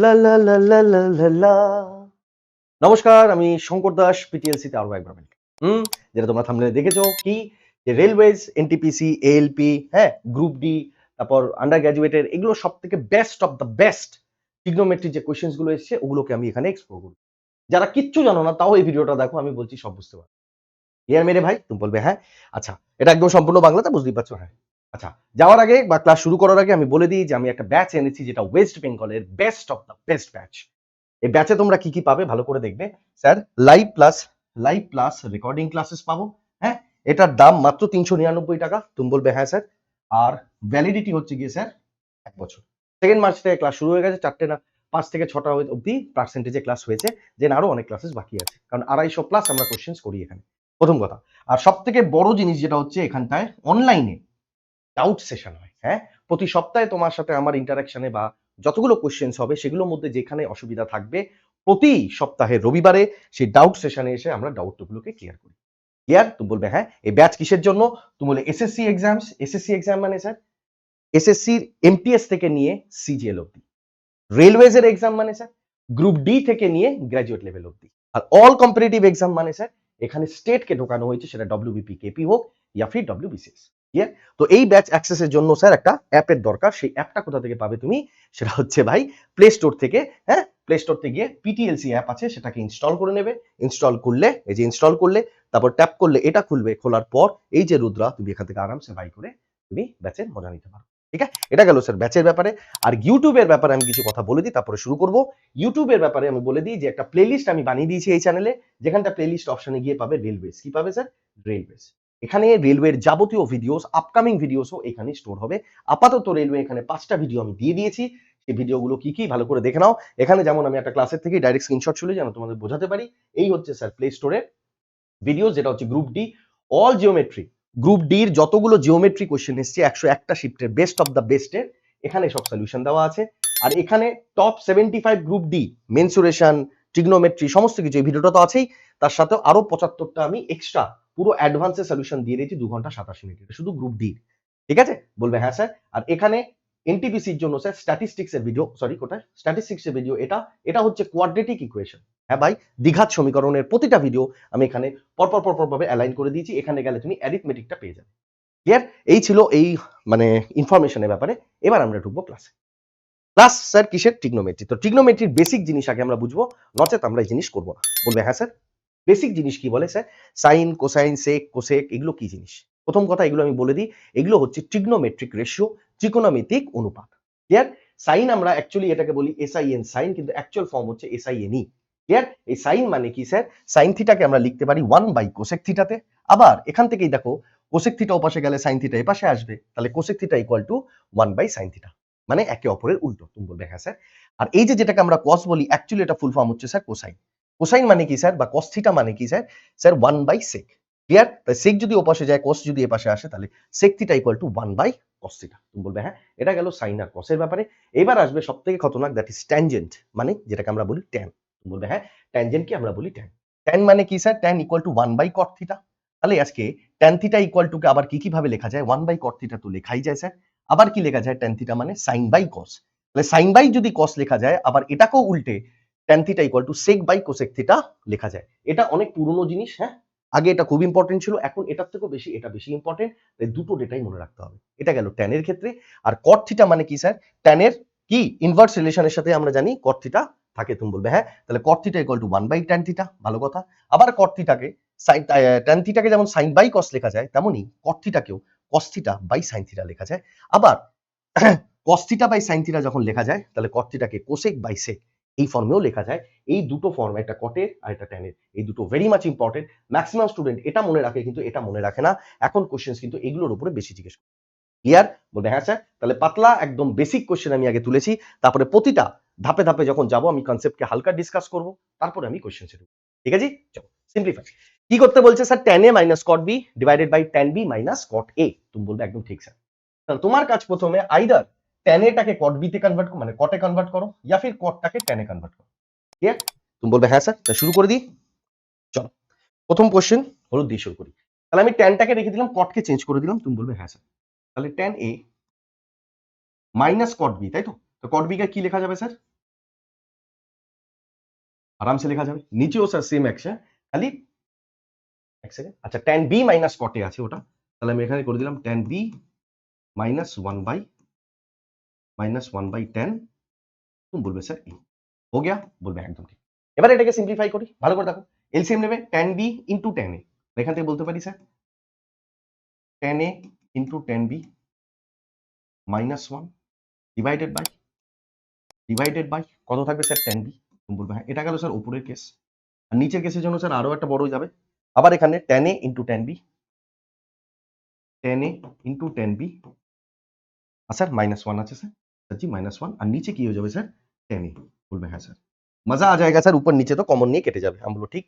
লা লা লা লা লা লা লা। নমস্কার, আমি শঙ্কর দাস, পিটিএলসিতে আরো একবার ওয়েলকাম। যেটা তোমরা থাম্বনেলে দেখেছো কি, যে রেলওয়েজ, এনটিপিসি, এএলপি, হ্যাঁ, গ্রুপ ডি, তারপর আন্ডার গ্র্যাজুয়েটের, এগুলো সব থেকে বেস্ট অফ দ্য বেস্ট ট্রিগনোমেট্রি যে কোয়েশ্চেন্স গুলো এসছে ওগুলোকে আমি এখানে এক্সপ্লোর করব। যারা কিচ্ছু জানো না তাও এই ভিডিওটা দেখো, আমি বলছি সব বুঝতে পারবে। ইয়ার মেরে ভাই তুমি বলবে হ্যাঁ। আচ্ছা, এটা একদম সম্পূর্ণ বাংলাতে, বুঝতেই পারছো, হ্যাঁ। আচ্ছা, যাওয়ার আগে বা ক্লাস শুরু করার আগে আমি বলে দিই যে আমি একটা ব্যাচ এনেছি, যেটা ওয়েস্ট বেঙ্গলের best of the best batch. এই ব্যাচে তোমরা কি কি পাবে ভালো করে দেখবে। Sir, live plus recording classes পাবো। হ্যাঁ, এটার দাম মাত্র 399 টাকা। তুমি বলবে হ্যাঁ স্যার। আর ভ্যালিডিটি হচ্ছে গিয়ে স্যার 1 বছর। 2 মার্চ থেকে ক্লাস শুরু হয়ে গেছে, 4টে না 5 থেকে 6টা অবধি পার্সেন্টেজে ক্লাস হয়েছে। দেন আরো অনেক ক্লাসেস বাকি আছে, কারণ 250+ আমরা কোশ্চেন্স করি এখানে, প্রথম কথা। আর সব থেকে বড় জিনিস যেটা হচ্ছে, এখানটায় অনলাইনে ডাউট সেশন হয়। হ্যাঁ, প্রতি সপ্তাহে তোমার সাথে আমার ইন্টারাকশনে বা যতগুলো কোশ্চেন্স হবে সেগুলোর মধ্যে যেখানে অসুবিধা থাকবে, প্রতি সপ্তাহে রবিবারে সেই ডাউট সেশনে এসে আমরা ডাউটগুলোকে ক্লিয়ার করি। ক্লিয়ার? তুমি বলবে হ্যাঁ। এই ব্যাচ কিসের জন্য? তুমি বলে এসএসসি এক্সামস। এসএসসি এক্সাম মানে স্যার এসএসসির এমটিএস থেকে নিয়ে সিজিএল অব্দি। রেলওয়েজ এর এক্সাম মানে স্যার গ্রুপ ডি থেকে নিয়ে গ্র্যাজুয়েট লেভেল অব্দি। আর অল কম্পিটিটিভ এক্সাম মানে স্যার এখানে স্টেটকে ঢোকানো হয়েছে, সেটা ডব্লিউবিপি কেপি হোক ইয়া ফির ডব্লিউবিসিএস। ক্লিয়ার? তো এই ব্যাচ অ্যাক্সেসের জন্য স্যার একটা অ্যাপের দরকার। সেই অ্যাপটা কোথা থেকে পাবে তুমি? সেটা হচ্ছে ভাই প্লে স্টোর থেকে। হ্যাঁ, প্লে স্টোর থেকে গিয়ে পিটিএলসি অ্যাপ আছে, সেটাকে ইনস্টল করে নেবে। ইনস্টল করলে, এই যে ইনস্টল করলে, তারপর ট্যাপ করলে এটা খুলবে। খোলার পর এই যে রুদ্রা, তুমি এখান থেকে আরামসে বাই করে তুমি ব্যাচের মজা নিতে পারো। ঠিক আছে, এটা গেল স্যার ব্যাচের ব্যাপারে। আর ইউটিউবের ব্যাপারে আমি কিছু কথা বলে দিই, তারপরে শুরু করব। ইউটিউবের ব্যাপারে আমি বলে দিই যে একটা প্লেলিস্ট আমি বানিয়ে দিয়েছি এই চ্যানেলে, যেখানটা প্লেলিস্ট অপশনে গিয়ে পাবে রেলওয়েজ। কি পাবে স্যার? রেলওয়েজ। এখানে রেলওয়ের যাবতীয় ভিডিওস, আপকামিং ভিডিওসও এখানে স্টোর হবে। আপাতত রেলওয়ে এখানে 5টা ভিডিও আমি দিয়ে দিয়েছি। সেই ভিডিওগুলো কি কি ভালো করে দেখে নাও। এখানে যেমন আমি একটা ক্লাসের থেকে ডাইরেক্ট স্ক্রিনশট চলে যেন তোমাদের বোঝাতে পারি। এই হচ্ছে স্যার প্লে স্টোরের ভিডিও, যেটা হচ্ছে group D all geometry. Group ডির যতগুলো জিওমেট্রি কোশ্চেন এসছে 101টা শিফটের বেস্ট অফ দ্য বেস্টের, এখানে সব সলিউশন দেওয়া আছে। আর এখানে টপ 75 গ্রুপ ডি মেনসুরেশন, ট্রিগনোমেট্রি সমস্ত কিছু এই ভিডিওটা তো আছেই। তার সাথে আরো 75টা আমি এক্সট্রা পুরো অ্যাডভান্সে সলিউশন দিয়ে দিয়েছি 2 ঘন্টা 27 মিনিট, শুধু গ্রুপ ডি। ঠিক আছে, বলবে হ্যাঁ স্যার। আর এখানে এনটিপিসির জন্য স্যার স্ট্যাটিস্টিক্স এর ভিডিও, সরি কোথায় স্ট্যাটিস্টিক্স এর ভিডিও, এটা এটা হচ্ছে কোয়াড্রেটিক ইকুয়েশন। হ্যাঁ ভাই, দ্বিঘাত সমীকরণের প্রতিটা ভিডিও আমি এখানে পরপর পরপর ভাবে অ্যালাইন করে দিয়েছি। এখানে গেলে তুমি অ্যারিথমেটিকটা পেয়ে যাবে। ক্লিয়ার? এই ছিল এই মানে ইনফরমেশনের ব্যাপারে। এবার আমরা ঢুকবো ক্লাসে। ক্লাস স্যার কিসের? ট্রিগনোমেট্রি। তো ট্রিগনোমেট্রির বেসিক জিনিস আগে আমরা বুঝবো, নচেত আমরা এই জিনিস করবো না। বলবে হ্যাঁ স্যার। বেসিক জিনিস কি বলে স্যার? সাইন, কোসাইন, সেক, কোসেক, এগুলো কি জিনিস? প্রথম কথা এগুলো আমি বলে দিই। এগুলো হচ্ছে ট্রিগনোমেট্রিক রেশিও, ত্রিকোণমিতিক অনুপাত। ক্লিয়ার? সাইন আমরা অ্যাকচুয়ালি এটাকে বলি এসআইএন সাইন, কিন্তু অ্যাকচুয়াল ফর্ম হচ্ছে এসআইএনই। ক্লিয়ার? এই সাইন মানে কি স্যার? সাইন থিটাকে আমরা লিখতে পারি 1/কোসেক থিটাতে। আবার এখান থেকেই দেখো, কোসেক থিটা ওপাশে গেলে সাইন থিটা এপাশে আসবে, তাহলে cosec theta equal to sine theta. মানে একে অপরের উল্টো। তুমি বলবে হ্যাঁ স্যার। আর এই যে যেটাকে আমরা কস বলি, অ্যাকচুয়ালি এটা ফুল ফর্ম হচ্ছে স্যার কোসাইন। কোসাইন মানে কি স্যার? বা কস থিটা মানে কি স্যার? স্যার 1/সেক। ক্লিয়ার? তাই সেক যদি ওপাশে যায়, কস যদি এপাশে আসে, তাহলে sec theta equal to cos theta. তুমি বলবে হ্যাঁ। এটা গেল সাইন আর কসের ব্যাপারে। এবার আসবে সবথেকে খতরনাক, দ্যাট ইজ ট্যানজেন্ট, মানে যেটাকে আমরা বলি ট্যান। তুমি বলবে হ্যাঁ, ট্যানজেন্টকে আমরা বলি ট্যান। ট্যান মানে কি sir? Tan equal to cot theta. তাহলে আজকে ট্যান থিটা ইকুয়াল টু কে আবার কি কি ভাবে লেখা যায়? 1/কট থিটা তো লেখাই যায় স্যার। আবার কি লেখা যায়? ট্যান থিটা মানে সাইন বাই কস। তাহলে সাইন বাই যদি কস লেখা যায়, আবার এটাকেও উল্টে tan theta equal to sec by cosec theta লেখা যায়। এটা অনেক পুরনো জিনিস। হ্যাঁ, আগে এটা খুব ইম্পর্টেন্ট ছিল, এখন এটার থেকেও বেশি এটা বেশি ইম্পর্টেন্ট। তাই দুটো ডেটাই মনে রাখতে হবে। এটা গেল ট্যানের ক্ষেত্রে। আর কট থিটা মানে কি স্যার? ট্যানের কি ইনভার্স রিলেশনের সাথে আমরা জানি কট থিটা থাকে। তুমি বলবে হ্যাঁ। তাহলে cot theta equal to tan theta, ভালো কথা। আবার কট থিটাকে সাইন, ট্যান থিটাকে যেমন সাইন বাই কস লেখা যায়, তেমনি কট থিটাকেও cos theta by sine theta লেখা যায়। আবার cos theta by sine theta যখন লেখা যায়, তাহলে cot থিটাকে কোসেক বাই সেক এই ফর্মেও লেখা যায়। এই দুটো ফর্ম, একটা কটের আর একটা ট্যানের, এই দুটো very much important. Maximum student এটা মনে রাখে, কিন্তু এটা মনে রাখে না। এখন কোশ্চেন কিন্তু এগুলোর উপরে বেশি জিজ্ঞেস করে। ক্লিয়ার? বলবে হ্যাঁ স্যার। তাহলে পাতলা একদম বেসিক কোশ্চেন আমি আগে তুলেছি, তারপরে প্রতিটা ধাপে ধাপে যখন যাব আমি কনসেপ্টকে হালকা ডিসকাস করব, তারপরে আমি কোশ্চেন সেট। ঠিক আছে, চলো সিম্পলিফাই। কি করতে বলছে sir? tan a minus cot b divided by tan b minus cot a। তুমি বলবে একদম ঠিক স্যার। তাহলে তোমার কাজ প্রথমে আইদার tan a টাকে cot b তে কনভার্ট করো, মানে cot এ কনভার্ট করো, ইয়া ফির cot টাকে tan এ কনভার্ট করো। ক্লিয়ার? তুমি বলবে হ্যাঁ স্যার। তাহলে শুরু করে দিই। চলো, প্রথম কোশ্চেন হলো দিয়ে শুরু করি। তাহলে আমি tan টাকে রেখে দিলাম, cot কে চেঞ্জ করে দিলাম। তুমি বলবে হ্যাঁ স্যার। তাহলে tan a minus cot b, তাই তো? তো cot b কে কি লেখা যাবে স্যার? আরামসে লেখা যাবে। নিচেও স্যার সেম অ্যাকশন, খালি এক সেকেন্ড, আচ্ছা tan b মাইনাস কটে আছে ওটা, তাহলে আমি এখানে করে দিলাম tan b minus one by tan, তুমি বলবে স্যার এ হো গিয়া, বলবে একদম ঠিক। এবার এটাকে সিম্পলিফাই করি, ভালো করে দেখো, এলসিএম নেবে tan b into tan a, এখান থেকে বলতে পারি sir tan a into tan b minus one divided by কত থাকবে স্যার tan b, তুমি বলবে হ্যাঁ। এটা গেল স্যার উপরের কেস, আর নিচের কেসের জন্য স্যার আরো একটা বড় যাবে, আবার এখানে tan a into tan b, tan a into tan b, আর স্যার মাইনাস ওয়ান আছে স্যার, জি মাইনাস ওয়ান, আর নিচে কি হয়ে যাবে স্যার tan a, বলবে হ্যাঁ স্যার। মজা আ जाएगा স্যার, উপর নিচে তো কমন নিয়ে কেটে যাবে, আমি বলবো ঠিক।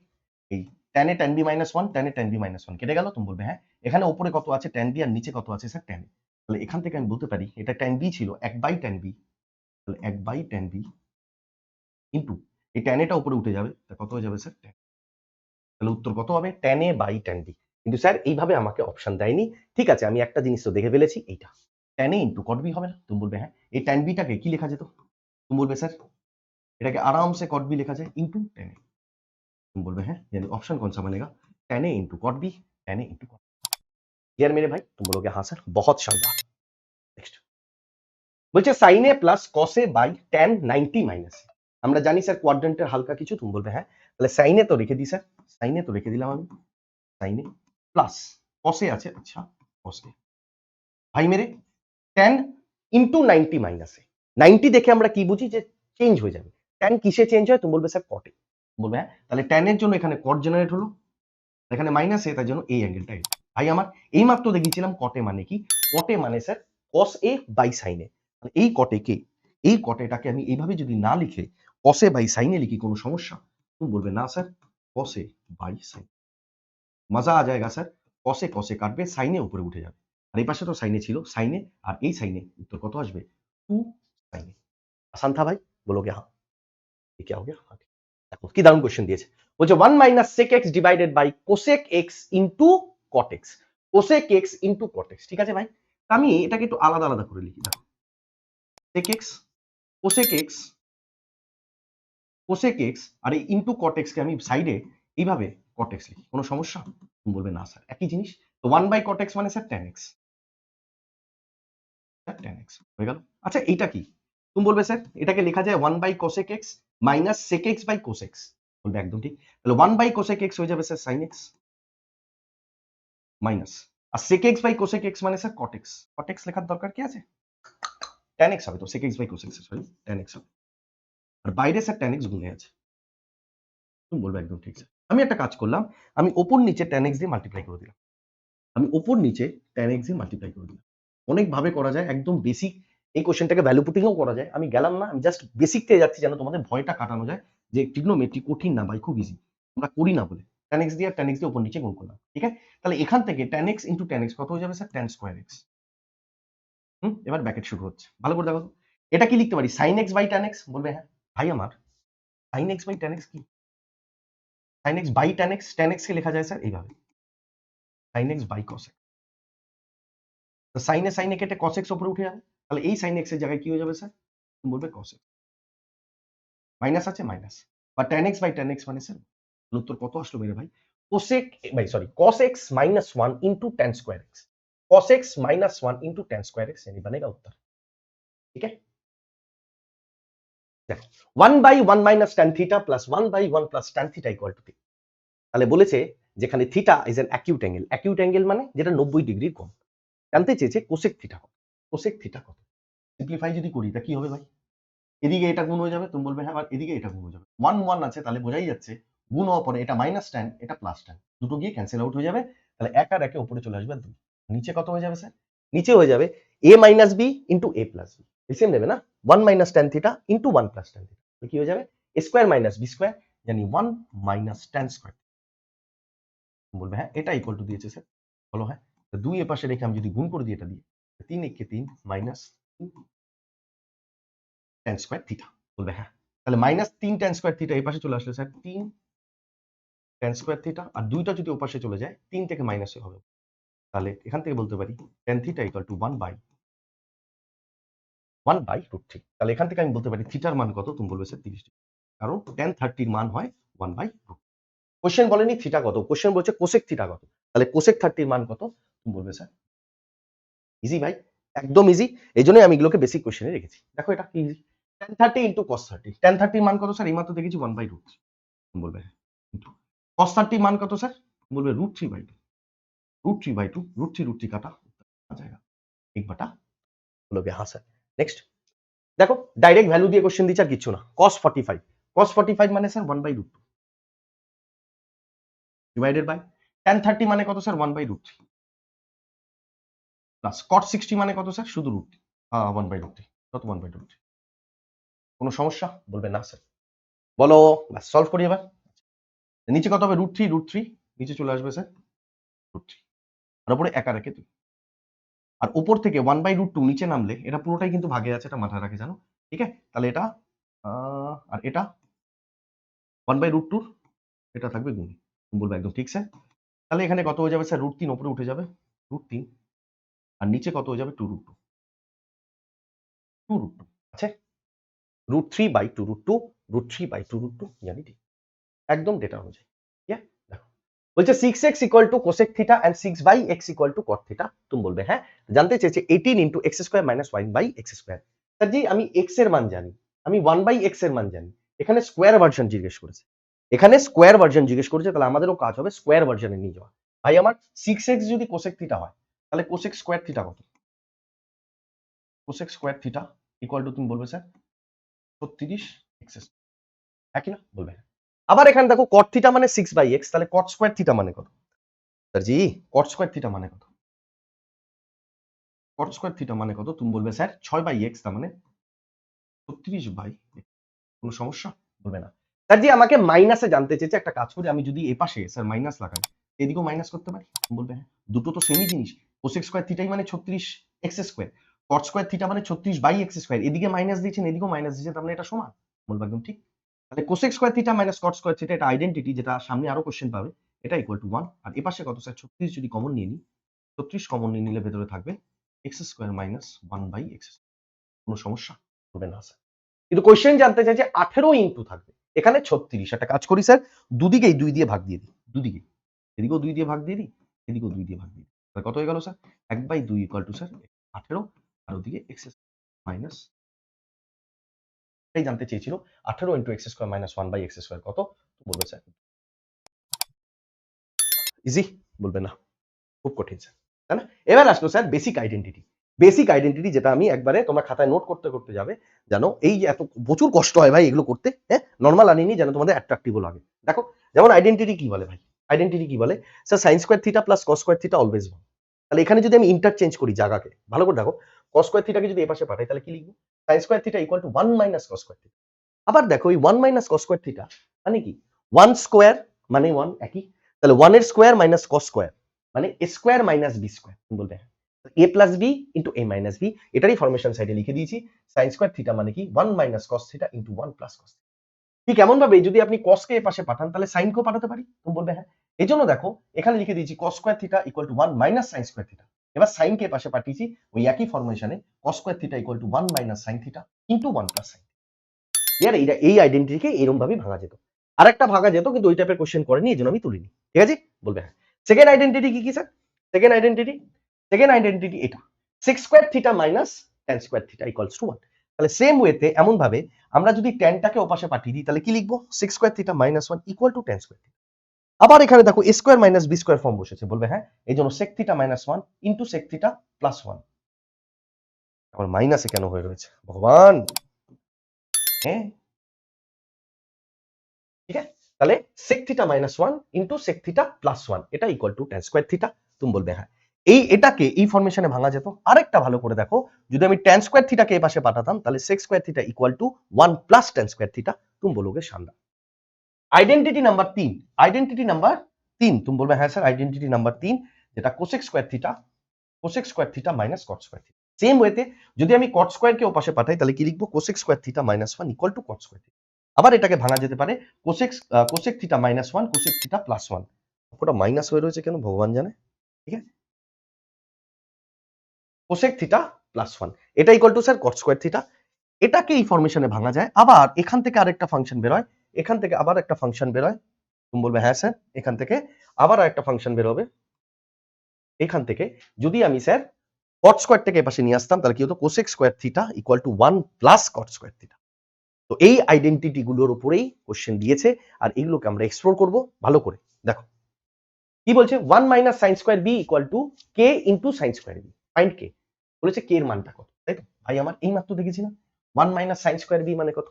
এই tan a tan b minus one, tan a tan b minus one কেটে গেল, তুমি বলবে হ্যাঁ। এখানে উপরে কত আছে tan b আর নিচে কত আছে স্যার tan a, তাহলে এখান থেকে আমি বলতে পারি এটা tan b ছিল 1/tan b, তাহলে 1/tan b ইন্টু এই tan a টা উপরে উঠে যাবে, তা কত হয়ে যাবে স্যার tan, তাহলে উত্তর কত হবে tan a by tan b। কিন্তু স্যার এইভাবে আমাকে অপশন দেয়নি, ঠিক আছে আমি একটা জিনিস তো দেখে ফেলেছি, এইটা tan a into cot b হবে না, তুমি বলবে হ্যাঁ। এই tan b টাকে কি লেখা যেত, তুমি বলবে স্যার এটাকে আরামসে cot b লেখা যায় ইন্টু tan a, तुम बोल रहे हैं यानी ऑप्शन कौन सा बनेगा tan a into cot B, tan a into cot, clear मेरे भाई, तुम बोलोगे हाँ सर बहुत शानदार। नेक्स्ट বলছে sin a plus cos a by tan 90 minus, আমরা জানি স্যার কোয়াড্রেন্টের হালকা কিছু, তুমি বলবে হ্যাঁ। তাহলে sin a তো রেখে দিই স্যার, sin a তো রেখে দিলাম আমি, sin a plus cos a আছে, আচ্ছা cos a ভাই মেরে tan ইন্টু 90 মাইনাস এ, 90 দেখে আমরা কি বুঝি যে চেঞ্জ হয়ে যাবে, tan কিসে চেঞ্জ হয়, তুমি বলবে স্যার cot এ, বলবে হ্যাঁ। তাহলে tan এর জন্য এখানে cot জেনারেট হলো, এখানে মাইনাস এ, তার জন্য এই অ্যাঙ্গেলটা এটা। ভাই আমার এই মাত্র দেখিয়েছিলাম কটে মানে কি, কটে মানে sir cos a by sin a, এই কটে কে, এই কটেটাকে আমি এইভাবে যদি না লিখে cos a by sin a লিখি কোনো সমস্যা, তুমি বলবে না sir cos a by sin, মজা আ जाएगा স্যার, cos a কাটবে, sin a উপরে উঠে যাবে, আর এই পাশে তো sin a ছিল, sin a আর এই sin a উত্তর কত আসবে 2 sin a। आसान था भाई, बोलोगे हाँ, ये क्या हो गया हाँ, দেখো কি দারুণ কোশ্চেন দিয়েছে, বলছে 1 minus sec x divided by cosec x into cot x, cosec x into cot x, ঠিক আছে ভাই। আমি এটাকে একটু আলাদা আলাদা করে লিখি, দেখো sec x cosec x cosec x আর এই ইনটু cot x কে আমি সাইডে এইভাবে cot x লিখি, কোনো সমস্যা, তুমি বলবে না স্যার একই জিনিস, তো 1 বাই cot x মানে sir tan x, tan x হয়ে গেল। আচ্ছা এইটা কি, তুমি বলবে স্যার এটাকে লেখা যায় 1 by cosec x minus sec x by cos x, বলবে একদম ঠিক, তাহলে 1 বাই cosec x হয়ে যাবে স্যার sin x মাইনাস, আর sec x by cosec x মানে sir cot x, cot x লেখার দরকার কি আছে, tan x হবে তো sec x by cos x, sorry tan x হবে, আর বাইরে স্যার tan x গুণে আছে, তুমি বলবে একদম ঠিক স্যার। আমি একটা কাজ করলাম, আমি ওপর নিচে tan x দিয়ে মাল্টিপ্লাই করে দিলাম, আমি ওপর নিচে tan x দিয়ে মাল্টিপ্লাই করে দিলাম, অনেক ভাবে করা যায়, একদম বেসিক এই কোশ্চেনটাকে ভ্যালু পুটিংও করা যায়, আমি গেলাম না, আমি জাস্ট বেসিক থেকে যাচ্ছি যেন তোমাদের ভয়টা কাটানো যায় যে ট্রিগনোমেট্রি কঠিন না ভাই, খুব ইজি, আমরা করি না বলে tan x দিয়ে আর tan x দিয়ে উপর নিচে গুণ করলাম, ঠিক আছে। তাহলে এখান থেকে tan x into tan x কত হয়ে যাবে স্যার tan স্কয়ার x, এবার ব্র্যাকেট শুরু হচ্ছে, ভালো করে দেখো তো। এটা কি লিখতে পারি sin x by tan x, বলবে হ্যাঁ। ভাই আমার sin x by tan x কি, sin x by tan x কে লেখা যায় স্যার এইভাবে sin x by cos x, তো sin এ কেটে cos x উপরে উঠে যাবে, তাহলে এই sin x এর জায়গায় কি হয়ে যাবে স্যার, তুমি বলবে cos x, মাইনাস আছে মাইনাস, বা tan x by tan x মানে স্যার, উত্তর কত আসলো মেরে ভাই, cosec ভাই sorry cos x minus 1 into tan square x, cos x minus 1 into tan square x यानी बनेगा उत्तर, ठीक है। দেখো 1 by 1 minus tan theta plus 1 by 1 plus tan theta equal to, তাহলে বলেছে যেখানে theta is an acute angle মানে যেটা 90 ডিগ্রির কম, জানতে চেয়েছে কোসেক থিটা কত, কোসেক থিটা কত, সিম্পলিফাই যদি করি তা কি হবে ভাই, এদিকে এটা গুণ হয়ে যাবে, তুমি বলবে হ্যাঁ, আবার এদিকে এটা গুণ হয়ে যাবে, 1 1 আছে তাহলে বোঝাই যাচ্ছে গুণ হওয়ার পরে এটা মাইনাস tan এটা প্লাস tan, দুটো গিয়ে ক্যান্সেল আউট হয়ে যাবে, তাহলে এক আর একে উপরে চলে আসবে 2, নিচে কত হয়ে যাবে স্যার, নিচে হয়ে যাবে a minus b into a plus b, LCM নেবে না, 1 minus tan theta into 1 plus tan theta, তো কি হয়ে যাবে a square minus b square यानी 1 মাইনাস tan স্কয়ার, বলবে হ্যাঁ এটা ইকুয়াল টু দিয়েছে স্যার, বলো হ্যাঁ, তো 2 এর পাশে রেখে আমি যদি গুণ করে দিই এটা দিয়ে, 3 একে 3 মাইনাস tan স্কয়ার থিটা, বলবে হ্যাঁ, তাহলে মাইনাস 3 tan স্কয়ার থিটা এই পাশে চলে আসলে স্যার 3 tan স্কয়ার থিটা, আর দুইটা যদি ওপাশে চলে যায় 3 থেকে মাইনাসে হবে, তাহলে এখান থেকে বলতে পারি tan theta equal to 1 by √3, তাহলে এখান থেকে আমি বলতে পারি থিটার মান কত, তুমি বলবে স্যার 30 ডিগ্রি, কারণ tan 30 মান হয় 1/√। কোশ্চেন বলেনি থিটা কত, কোশ্চেন বলছে কোসেক থিটা কত, তাহলে কোসেক 30 মান কত তুমি বলবে স্যার। ইজি ভাই, একদম ইজি। এই জন্যই আমি এগুলোকে বেসিক কোশ্চেনে রেখেছি। দেখো এটা কি easy, tan 30 into cos 30। tan 30 মান কত স্যার, এইমাত্র দেখেছি 1/√। বলবে কিন্তু cos 30 মান কত স্যার, বলবে √3/2। √3/2, √3 কাটা जाएगा 1/, বলবে হ্যাঁ স্যার। নেক্সট দেখো ডাইরেক্ট ভ্যালু দিয়ে কোশ্চেন দিচ্ছে আর কিছু না। cos 45, cos 45 মানে স্যার 1/√2 ডিভাইডেড বাই tan 30 মানে কত স্যার 1/√3 প্লাস cot 60 মানে কত স্যার শুধু √3 1/√3 কত 1/√3। কোনো সমস্যা, বলবে না স্যার। বলো ব্যাস সলভ করি এবার। নিচে কত হবে √3, নিচে চলে আসবে স্যার √3 আর উপরে একা রেখে 2 আর উপর থেকে 1/√2 নিচে নামলে এটা পুরোটাই কিন্তু ভাগে আছে, এটা মাথায় রাখে জানো, ঠিক আছে। তাহলে এটা আর এটা 1/√2 এটা থাকবে গুণে, বলবে একদম ঠিক স্যার। তাহলে এখানে কত হয়ে যাবে স্যার √3 উপরে উঠে যাবে √3 আর নিচে কত হয়ে যাবে 2√2 আছে √3/2√2 √3/2√2 জানি ঠিক একদম ডেটা অনুযায়ী। দেখো বলছে 6x equal to cosec theta and 6/x equal to cot theta. তুমি বলবে হ্যাঁ। জানতে চেয়েছে 18 into x square minus 1/x square. Sir ji আমি x এর মান জানি, আমি 1/x এর মান জানি, এখানে স্কোয়ার ভার্সন জিজ্ঞেস করেছে, এখানে স্কোয়ার ভার্সন জিজ্ঞেস করেছে, তাহলে আমাদেরও কাজ হবে স্কোয়ার ভার্সনে নিয়ে যাওয়া। ভাই আমার 6x যদি কোসেক থিটা হয় তাহলে কোসেক স্কোয়ার থিটা কত, cosec square theta equal two তুমি বলবে স্যার 36x একই না, বলবে। আবার এখানে দেখো cot থিটা মানে 6/x, তাহলে cot স্কয়ার থিটা মানে কত স্যার জি, cot স্কয়ার থিটা মানে কত, cot স্কয়ার থিটা মানে কত তুমি বলবে স্যার 6/x, তার মানে 36/x। কোনো সমস্যা, বলবে না। স্যার জি আমাকে মাইনাসে জানতে চেয়েছে, একটা কাজ করি আমি যদি এই পাশে স্যার মাইনাস লাগাই এদিকেও মাইনাস করতে পারি, বলবে হ্যাঁ। দুটো তো সেমই জিনিস, কোসেক স্কয়ার থিটাই মানে 36x square, cot square theta মানে 36/x স্কয়ার, এদিকে মাইনাস দিয়েছেন এদিকেও মাইনাস দিয়েছেন, তার মানে এটা সমান, বলবে একদম ঠিক। তাহলে cosec square theta minus cot square theta এটা আইডেন্টিটি, যেটা সামনে আরো কোশ্চেন পাবে, এটা ইকুয়াল টু 1। আর এপাশে কত স্যার 36 যদি কমন নিয়ে নিই, 36 কমন নিয়ে নিলে ভেতরে থাকবে x স্কয়ার মাইনাস 1/x। কোনো সমস্যা, হবে না স্যার। কিন্তু কোশ্চেন জানতে চাই যে 18 ইনটু থাকবে, এখানে 36। একটা কাজ করি স্যার, দুদিকেই 2 দিয়ে ভাগ দিয়ে দিই, দুদিকে এদিকেও 2 দিয়ে ভাগ দিয়ে দিই, এদিকেও 2 দিয়ে ভাগ দিয়ে দিই, তাহলে কত হয়ে গেল স্যার 1/2 ইকুয়াল টু স্যার 18 আর ওদিকে x মাইনাস, এই জানতে চেয়েছিল 18 into x square minus 1/x square কত, বলবে স্যার ইজি, বলবে না খুব কঠিন স্যার, তাই না। এবার আসলো sir basic identity. Basic identity যেটা আমি একবারে তোমরা খাতায় নোট করতে করতে যাবে, জানো এই যে এত প্রচুর কষ্ট হয় ভাই এগুলো করতে, হ্যাঁ নর্মাল আনিনি যেন তোমাদের অ্যাট্রাকটিভ লাগে। দেখো যেমন আইডেন্টিটি কি বলে ভাই, আইডেন্টিটি কি বলে sir sign square theta plus cos square theta always 1। তাহলে এখানে যদি আমি ইন্টারচেঞ্জ করি জায়গাকে, ভালো করে দেখো কস স্কয়ার থিটাকে যদি এই পাশে পাঠাই তাহলে কি লিখবো, sign square theta equal to 1 minus cos square theta. আবার দেখো এই 1 মাইনাস কস স্কয়ার থিটা মানে কি, 1 স্কয়ার মানে 1 একই, তাহলে 1 এর স্কয়ার মাইনাস কস স্কয়ার মানে a square minus b square, বলবে a plus B into A minus b, এটারই ফরমেশন সাইডে লিখে দিয়েছি। সাইন স্কয়ার থিটা মানে কি 1 minus cos theta into 1 plus cos. ঠিক এমন ভাবে যদি আপনি কসকে এ পাশে পাঠান তাহলে সাইনকেও পাঠাতে পারি, তুমি বলবে হ্যাঁ। এই জন্য দেখো এখানে লিখে দিয়েছি cos square theta equal to 1 minus sine square theta. এবার সাইনকে এ পাশে পাঠিয়েছি ওই একই ফরমেশনে, cos square theta equal to 1 minus sine theta into 1 plus sine. ইয়ার এই আইডেন্টিটিকে এরকম ভাবে ভাঙা যেত, আরেকটা ভাঙা যেত কিন্তু ওই টাইপের কোশ্চেন করেনি, এই জন্য আমি তুলিনি, ঠিক আছে, বলবে হ্যাঁ। সেকেন্ড আইডেন্টিটি কি কি স্যার, সেকেন্ড আইডেন্টিটি এটা 6 square theta minus tan square theta equals to 1। তাহলে সেম ওয়েতে এমন ভাবে আমরা যদি ট্যানটাকে ওপাশে পাঠিয়ে দিই তাহলে কি লিখবো 6 square theta minus 1 equal to tan square theta. আবার এখানে দেখো a square minus b square form বসেছে, বলবে হ্যাঁ এই জন্য sec theta minus 1 into sec theta plus 1। আবার মাইনাসে কেন হয়ে রয়েছে ভগবান, হ্যাঁ ঠিক আছে। তাহলে sec theta minus 1 into sec theta plus 1 এটা equal two tan square theta, তুমি বলবে হ্যাঁ। এটাকে এই ফরমেশনে ভাঙা যেত। আরেকটা ভালো করে দেখো, যদি আমি tan স্কয়ার থিটাকে এই পাশে পাঠাতাম তাহলে sec square theta equal to 1 plus tan square theta, তুমি বলোগে শানদার। আইডেন্টিটি নাম্বার 3, আইডেন্টিটি নাম্বার 3 তুমি বলবে হ্যাঁ স্যার আইডেন্টিটি নাম্বার 3 যেটা কোসেক স্কয়ার থিটা মাইনাস কট স্কয়ার থিটা। সেম ওয়েতে যদি আমি কট স্কয়ারকে ওপাশে পাঠাই তাহলে কি লিখবো cosec square theta minus 1 equal to caught square theta. আবার এটাকে ভাঙা যেতে পারে cosec theta minus 1 cosec theta plus 1। ওটা মাইনাস হয়ে রয়েছে কেন ভগবান জানে, ঠিক আছে। কোসেক থিটা প্লাস 1 এটা equal to sir caught square theta. এটাকে এই ফরমেশনে ভাঙা যায়, আবার এখান থেকে আরেকটা ফাংশন বেরোয়, এখান থেকে আবার একটা ফাংশন বেরোয়, তুমি বলবে হ্যাঁ স্যার, এখান থেকে আবার আরেকটা ফাংশন বেরোবে, এখান থেকে যদি আমি স্যার কট স্কোয়ার থেকে এপাশে নিয়ে আসতাম তাহলে কি হতো, cosec square theta equal to 1 plus cot square theta. তো এই আইডেন্টিটি গুলোর উপরেই কোশ্চেন দিয়েছে, আর এগুলোকে আমরা এক্সপ্লোর করব ভালো করে। দেখো কি বলছে, 1 minus sine square B equal to K into sine square B, find K. বলেছে কে এর মানটা কত, তাই তো ভাই, আমার এই মাত্র দেখেছি না 1 মাইনাস সাইন স্কোয়ার বি মানে কত,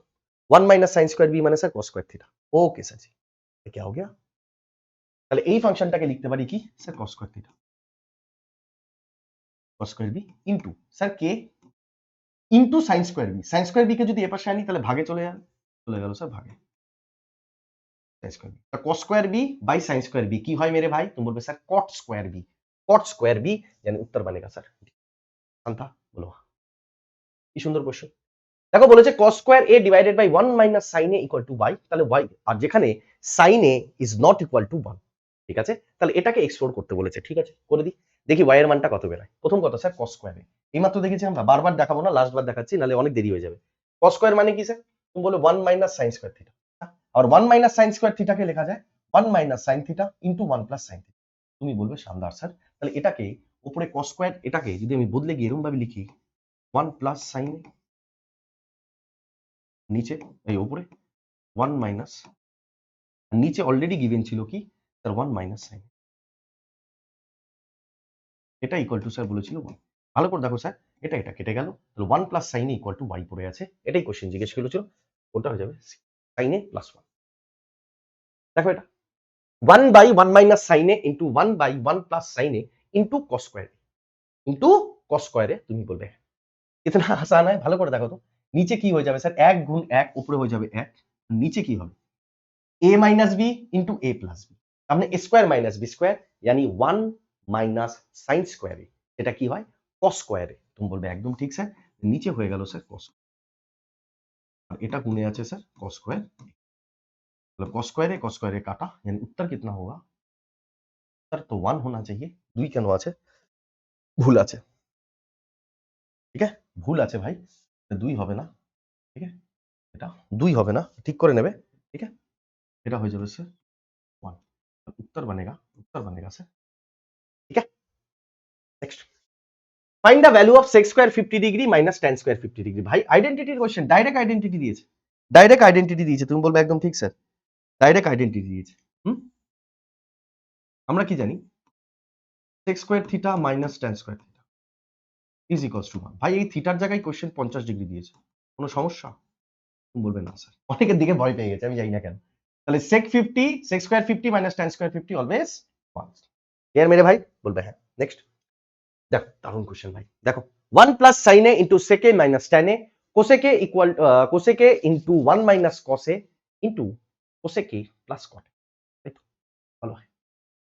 1 মাইনাস সাইন স্কোয়ার বি মানে sir cos square theta. Okay sir ji, क्या हो गया, তাহলে এই ফাংশনটাকে লিখতে পারি কি sir, cos square theta, cos square B into sir K into sine square B. Sine square B কে যদি এপাশে আনি তাহলে ভাগে চলে যাবে, চলে গেল স্যার ভাগে, sine square b cos square b by sine square b কি হয় মেরে भाई, तुम बोलोगे sir cot square b, cot square b यानी उत्तर बनेगा सर अंता। बोलो কি সুন্দর কোশ্চেন। দেখো বলেছে cos square a divided by 1 minus sin a equal to y, তাহলে y, আর যেখানে sin a is not equal to 1, ঠিক আছে, তাহলে এটাকে এক্সপ্লোর করতে বলেছে, ঠিক আছে করে দিই, দেখি y এর মানটা কত বেরোয়। প্রথম কথা স্যার cos স্কয়ার a এইমাত্র দেখেছি আমরা, বারবার দেখাবো না, লাস্ট বার দেখাচ্ছি নাহলে অনেক দেরি হয়ে যাবে। cos স্কয়ার মানে কি স্যার, তুমি বলো 1 মাইনাস sin স্কয়ার থিটা, আর 1 মাইনাস sin স্কয়ার থিটাকে লেখা যায় 1 minus sin theta into 1 plus sin theta. তুমি বলবে শানদার স্যার, তাহলে এটাকে উপরে cos স্কয়ার, এটাকে যদি আমি বদলে গিয়ে এরকম ভাবে লিখি 1 প্লাস sin a, নিচে এই উপরে 1 মাইনাস, নিচে অলরেডি গিভেন ছিল কি স্যার 1 মাইনাস সাইন, এটা ইকুয়াল টু স্যার বলেছিল 1। ভালো করে দেখো স্যার, এটা এটা কেটে গেল, তাহলে 1 plus sign equal to y পড়ে আছে, এটাই কোশ্চেন জিজ্ঞেস করেছিল, কোনটা হয়ে যাবে সাইন এ প্লাস 1। দেখো এটা 1 by 1 minus sine A into 1 by 1 plus sine A into cos square into cos স্কয়ারে, তুমি বলবে ইতনা আসান है। ভালো করে দেখো তো, নিচে কি হয়ে যাবে স্যার 1 গুণ 1, উপরে হয়ে যাবে 1, নিচে কি হবে a minus b into a plus b, हमने स्क्वायर माइनस बी स्क्वायर यानी 1 মাইনাস সাইন স্কয়ারে, এটা কি হয় cos স্কয়ারে, তুমি বলবে একদম ঠিক স্যার, নিচে হয়ে গেল স্যার cos, আর এটা গুণে আছে স্যার cos স্কয়ার, मतलब cos স্কয়ারে काटा यानी उत्तर कितना होगा, उत्तर तो 1 होना चाहिए, 2 কেন আছে, ভুল আছে, ঠিক আছে ভুল আছে ভাই, 2 হবে না, ঠিক আছে এটা 2 হবে না, ঠিক করে নেবে, ঠিক আছে এটা হয়ে যাবে স্যার 1, उत्तर बनेगा सर, ठीक है next, find the value of sec square 50 degree minus tan square 50 degree. ভাই আইডেন্টিটির কোশ্চেন, ডাইরেক্ট আইডেন্টিটি দিয়েছে, ডাইরেক্ট আইডেন্টিটি দিয়েছে, তুমি বলবে একদম ঠিক স্যার, ডাইরেক্ট আইডেন্টিটি দিয়েছে। আমরা কি জানি sec square theta minus tan square theta is equals to 1। ভাই এই থিটার জায়গায় কোশ্চেন 50 ডিগ্রি দিয়েছে, কোনো সমস্যা, তুমি বলবে না স্যার, অনেকের দিকে ভয় পেয়ে গেছে, আমি জানি না কেন। তাহলে sec square 50 minus tan square 50 always 1, clear মেরে ভাই, বলবে হ্যাঁ। নেক্সট দেখো দারুণ কোশ্চেন ভাই, দেখো 1 plus sine A into sec A minus tan A cosec A equal cosec A into 1 minus cos A into cosec A plus cot A, তাই তো ভালো হয়।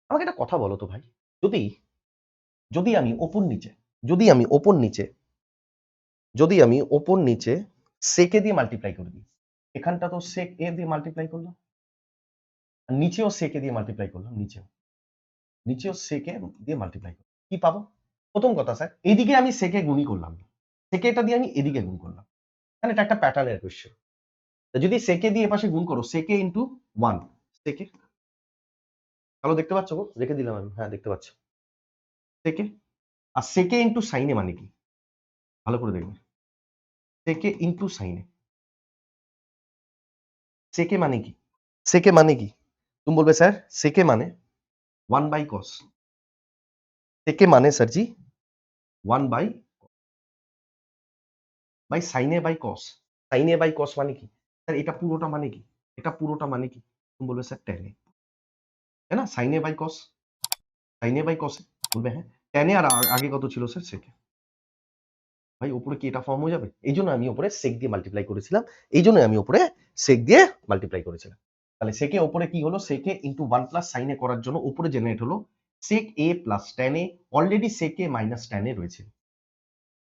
আমাকে একটা কথা বলো তো ভাই, যদি যদি আমি ওপর নিচে যদি আমি ওপর নিচে যদি আমি ওপর নিচে সেক এ দিয়ে মাল্টিপ্লাই করে দিই, এখানটা তো সেক এ দিয়ে মাল্টিপ্লাই করলাম, আর নিচেও সেক এ দিয়ে মাল্টিপ্লাই করলাম, নিচেও সেক এ দিয়ে মাল্টিপ্লাই করলাম, কি পাবো? প্রথম কথা স্যার, এইদিকে আমি সেকে গুণই করলাম না, সেকে এটা দিয়ে আমি এদিকে গুণ করলাম, কারণ এটা একটা প্যাটার্নের কোশ্চেন। যদি সেকে দিয়ে এপাশে গুণ করো, সেকে ইন্টু 1, সেকে, ভালো দেখতে পাচ্ছ গো, রেখে দিলাম আমি, হ্যাঁ দেখতে পাচ্ছ সেকে, আর সেকে ইন্টু সাইনে মানে কি, ভালো করে দেখবে, সেকে ইন্টু সাইনে, সেকে মানে কি, সেকে মানে কি, তুমি বলবে স্যার সেকে মানে 1 বাই কস, সেকে মানে স্যার জি 1 বাই সাইনে বাই কস, সাইনে বাই কস মানে কি স্যার, এটা পুরোটা মানে কি, এটা পুরোটা মানে কি, তুমি বলবে স্যার টেনে, তাই না, সাইনে বাই কস, সাইনে বাই কসে, বলবে হ্যাঁ টেনে, আর আগে কত ছিল স্যার সেকে, ভাই উপরে কি এটা ফর্ম হয়ে যাবে, এই জন্য আমি উপরে সেক দিয়ে মাল্টিপ্লাই করেছিলাম, এই জন্য আমি উপরে সেক দিয়ে মাল্টিপ্লাই করেছিলাম। তাহলে সেকে উপরে কি হলো, সেকে ইন্টু 1 প্লাস সাইনে করার জন্য উপরে জেনারেট হলো sec A plus tan A, already sec A minus tan A রয়েছে,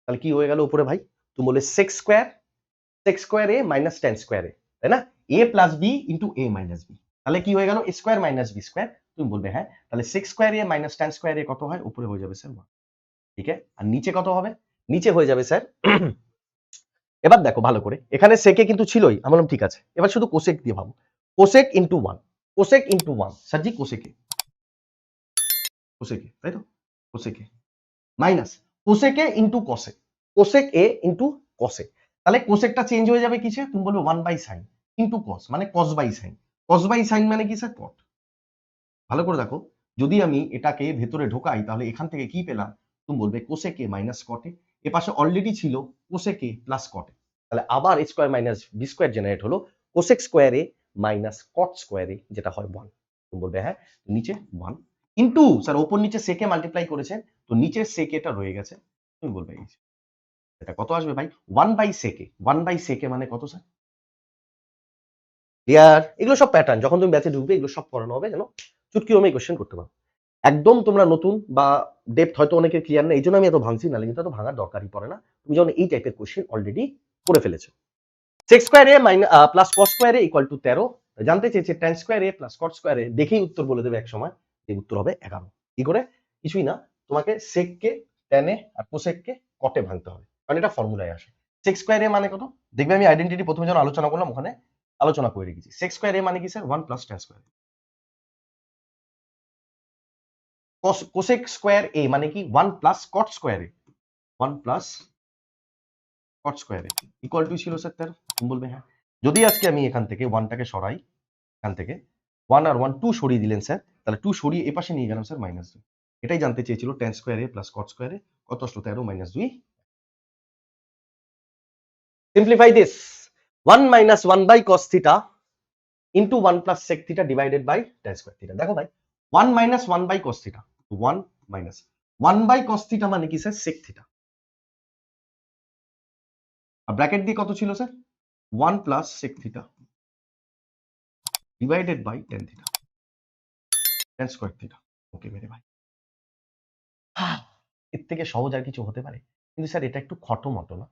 তাহলে কি হয়ে গেল উপরে ভাই, তুমি বলে sec square A minus tan square A, তাই না, A plus B into A minus B, তাহলে কি হয়ে গেল স্কয়ার মাইনাস বি স্কয়ার, তুমি বলবে হ্যাঁ, তাহলে সেক square A minus tan square এ কত হয়, উপরে হয়ে যাবে স্যার 1, ঠিক আছে, আর নিচে কত হবে, নিচে হয়ে যাবে স্যার এবার দেখো ভালো করে, এখানে সেকে কিন্তু ছিলই, আমি বললাম ঠিক আছে, এবার শুধু কোসেক দিয়ে ভাবো, cosec into one, cosec into one sir ji কোসেকে, কোসেকে তাই তো, কোসেকে মাইনাস কোসেকে ইন্টু কসে, কোসেক এ ইন্টু কসে, তাহলে কোসেকটা চেঞ্জ হয়ে যাবে কিসে, তুমি বলবে one by sine into cos, মানে cos by sine, cos by sine মানে কি স্যার কট। ভালো করে দেখো, যদি আমি এটাকে ভেতরে ঢোকাই তাহলে এখান থেকে কি পেলাম, তুমি বলবে কোসেকে মাইনাস কটে, এ পাশে অলরেডি ছিল কোসেকে প্লাস কটে, তাহলে আবার A square minus B square generate হলো কোসেক স্কোয়ারে মাইনাস কট স্কোয়ারে, যেটা হয় ওয়ান। তুমি বলবে হ্যাঁ, নিচে ওয়ান ইন্টু স্যার ওপর নিচে সেকে মাল্টিপ্লাই করেছেন, তো নিচের সেকেটা রয়ে গেছে, তুমি বলবে এই যে, এটা কত আসবে ভাই, ওয়ান বাই সেকে, ওয়ান বাই সেকে মানে কত স্যার, ক্লিয়ার? এগুলো সব প্যাটার্ন, যখন তুমি ব্যাচে ঢুকবে এগুলো সব করানো হবে, যেন চুটকি আমি কোশ্চেন করতে পারো। একদম তোমরা নতুন বা ডেপথ হয়তো অনেকে ক্লিয়ার না, এই জন্য আমি এত ভাঙছি, না কিন্তু এত ভাঙার দরকারই পড়ে না, তুমি যখন এই টাইপের কোশ্চেন অলরেডি করে ফেলেছো। Sec square a plus cos square A equal to 13, জানতে চেয়েছে tan square a plus cot square a, দেখেই উত্তর বলে দেবে এক সময়, এই উত্তর হবে 11। কি করে? কিছুই না, তোমাকে সেককে ট্যানে আর কোসেককে কটে ভাঙতে হবে, কারণ এটা ফর্মুলায় আসে। সেক স্কোয়ার এ মানে কত, দেখবে আমি আইডেন্টিটি প্রথমে যখন আলোচনা করলাম ওখানে আলোচনা করে রেখেছি। সেক স্কোয়ার এ মানে কি sir, one plus tan square, cosec square A মানে কি, one plus cot square A, one plus cot square A equal to ছিল স্যার 13, তুমি বলবে হ্যাঁ। যদি আজকে আমি এখান থেকে ওয়ানটাকে সরাই, এখান থেকে ওয়ান আর ওয়ান টু সরিয়ে দিলেন স্যার, তাহলে টু সরিয়ে এ পাশে নিয়ে গেলাম স্যার মাইনাস 2, এটাই জানতে চেয়েছিল tan square a plus cot square a কত আসলো 13 minus 2। Simplify this, 1 minus 1 by cos theta into 1 plus sec theta divided by tan square theta. দেখো ভাই, 1 minus 1 by cos theta, 1 minus 1 by cos theta মানে কি sir, sec theta, আর bracket দিয়ে কত ছিল sir, 1 plus sec theta divided by tan theta, tan square theta. Okay মেরে ভাই, এর থেকে সহজ আর কিছু হতে পারে? কিন্তু স্যার এটা একটু খটোমটো না,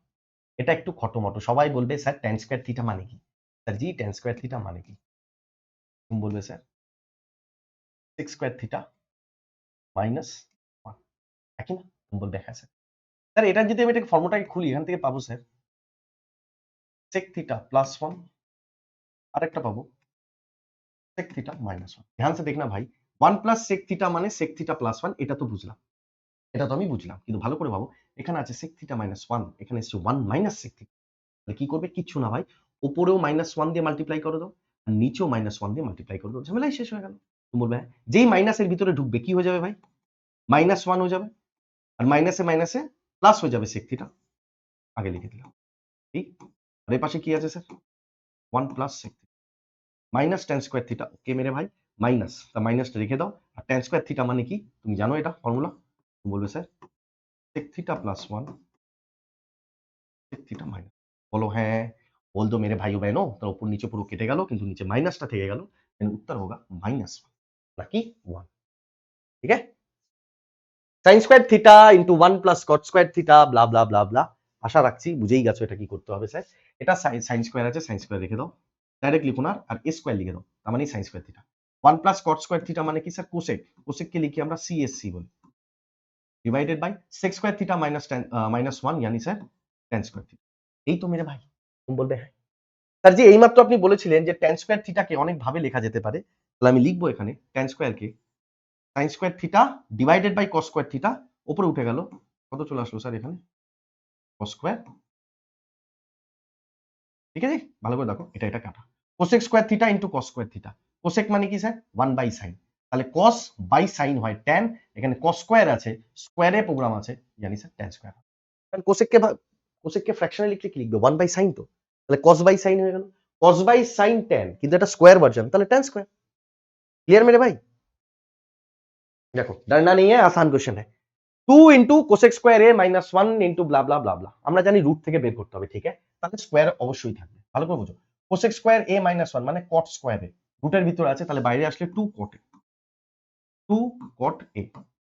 এটা একটু খটোমটো, সবাই বলবে স্যার ট্যান স্কোয়ার থিটা মানে কি, স্যার জি ট্যান স্কোয়ার থিটা মানে কি, তুমি বলবে sir sec square theta minus 1, একই না, তুমি বলবে হ্যাঁ স্যার। স্যার এটা যদি আমি এটাকে ফর্মুলাটাকে খুলি, এখান থেকে পাবো স্যার সেক থিটা প্লাস 1, আরেকটা পাবো সেক থিটা মাইনাস 1। ধ্যান সে দেখনা ভাই, 1 প্লাস সেক থিটা মানে সেক থিটা প্লাস 1, এটা তো বুঝলাম, এটা তো আমি বুঝলাম, কিন্তু ভালো করে ভাবো, এখানে আছে সেক থিটা মাইনাস 1, এখানে এসছে 1 মাইনাস সেক থিটা, তাহলে কি করবে, কিচ্ছু না ভাই, উপরেও মাইনাস 1 দিয়ে মাল্টিপ্লাই করে দাও আর নিচেও মাইনাস 1 দিয়ে মাল্টিপ্লাই করে দাও, ঝামেলাই শেষ হয়ে গেল। তুমি বলবে হ্যাঁ, যেই মাইনাসের ভিতরে ঢুকবে কি হয়ে যাবে ভাই, মাইনাস 1 হয়ে যাবে, আর মাইনাসে মাইনাসে প্লাস হয়ে যাবে সেক থিটা, আগে লিখে দিলাম ঠিক। আর এই পাশে কি আছে sir, 1 plus sec theta minus tan square theta, okay মেরে ভাই, মাইনাস, তা মাইনাসটা রেখে দাও, আর ট্যান স্কোয়ার থিটা মানে কি তুমি জানো এটা ফর্মুলা, তুমি বলবে sir sec theta plus 1 sec theta minus, বলো হ্যাঁ, बोल दो मेरे भाइयों बहनों, तो ऊपर नीचे पूरा केटे গেল, কিন্তু নিচে মাইনাসটা থেকে গেল, এর উত্তর होगा माइनस নাকি 1, ঠিক আছে। Sine square theta into 1 plus cot square theta blah blah blah blah, আশা রাখছি বুঝেই গেছো এটা কি করতে হবে স্যার। এটা সাইন স্কোয়ার আছে, সাইন স্কোয়ার রেখে দাও, ডাইরেক্ট লিখো না, আর এ স্কোয়ার লিখে দাও, তার মানে sine square theta. 1 plus cot square theta মানে কি স্যার, কোসেক, কোসেককে লিখি আমরা সিএসসি বলি, divided by sec square theta minus minus 1 यानी স্যার ট্যান স্কোয়ার থিটা। এই তো মেরে ভাই, তুমি বলবে হ্যাঁ স্যার জি, এইমাত্র আপনি বলেছিলেন যে ট্যান স্কোয়ার থিটাকে অনেক ভাবে লেখা যেতে পারে, তাহলে আমি লিখবো এখানে ট্যান স্কোয়ারকে sine square theta divided by cos square theta, উপরে উঠে গেল, কত চলে আসলো স্যার এখানে, কস স্কোয়ার, ঠিক আছে, ভালো করে দেখো, এটা এটা কাটা, কোসেক স্কোয়ার থিটা ইন্টু কস স্কোয়ার থিটা, কোসেক মানে কি স্যার 1 বাই সাইন, তাহলে কস বাই সাইন হয় ট্যান, এখানে কস স্কোয়ার আছে, স্কোয়ারে প্রোগ্রাম আছে, জানি স্যার ট্যান স্কোয়ার, কারণ কোসেককে ফ্র্যাকশনে লিখলে কি লিখবে 1 বাই সাইন, তো তাহলে কস বাই সাইন হয়ে গেল, কস বাই সাইন ট্যান, কিন্তু এটা স্কোয়ার ভার্সন, তাহলে ট্যান স্কোয়ার। क्लियर मेरे भाई, देखो डरना नहीं है, आसान क्वेश्चन है। 2 इंटू कोसेक स्কোয়ার এ মাইনাস 1 ইন্টু ব্লা ব্লা ব্লা ব্লা, আমরা জানি রুট থেকে বের করতে হবে, ঠিক আছে, তাহলে স্কোয়ার অবশ্যই থাকবে, ভালো করে বুঝো, কোসেক স্কোয়ার এ মাইনাস 1 মানে কট স্কোয়ার এ, রুটের ভিতরে আছে, তাহলে বাইরে আসলে 2 কট এ, 2 কট এ,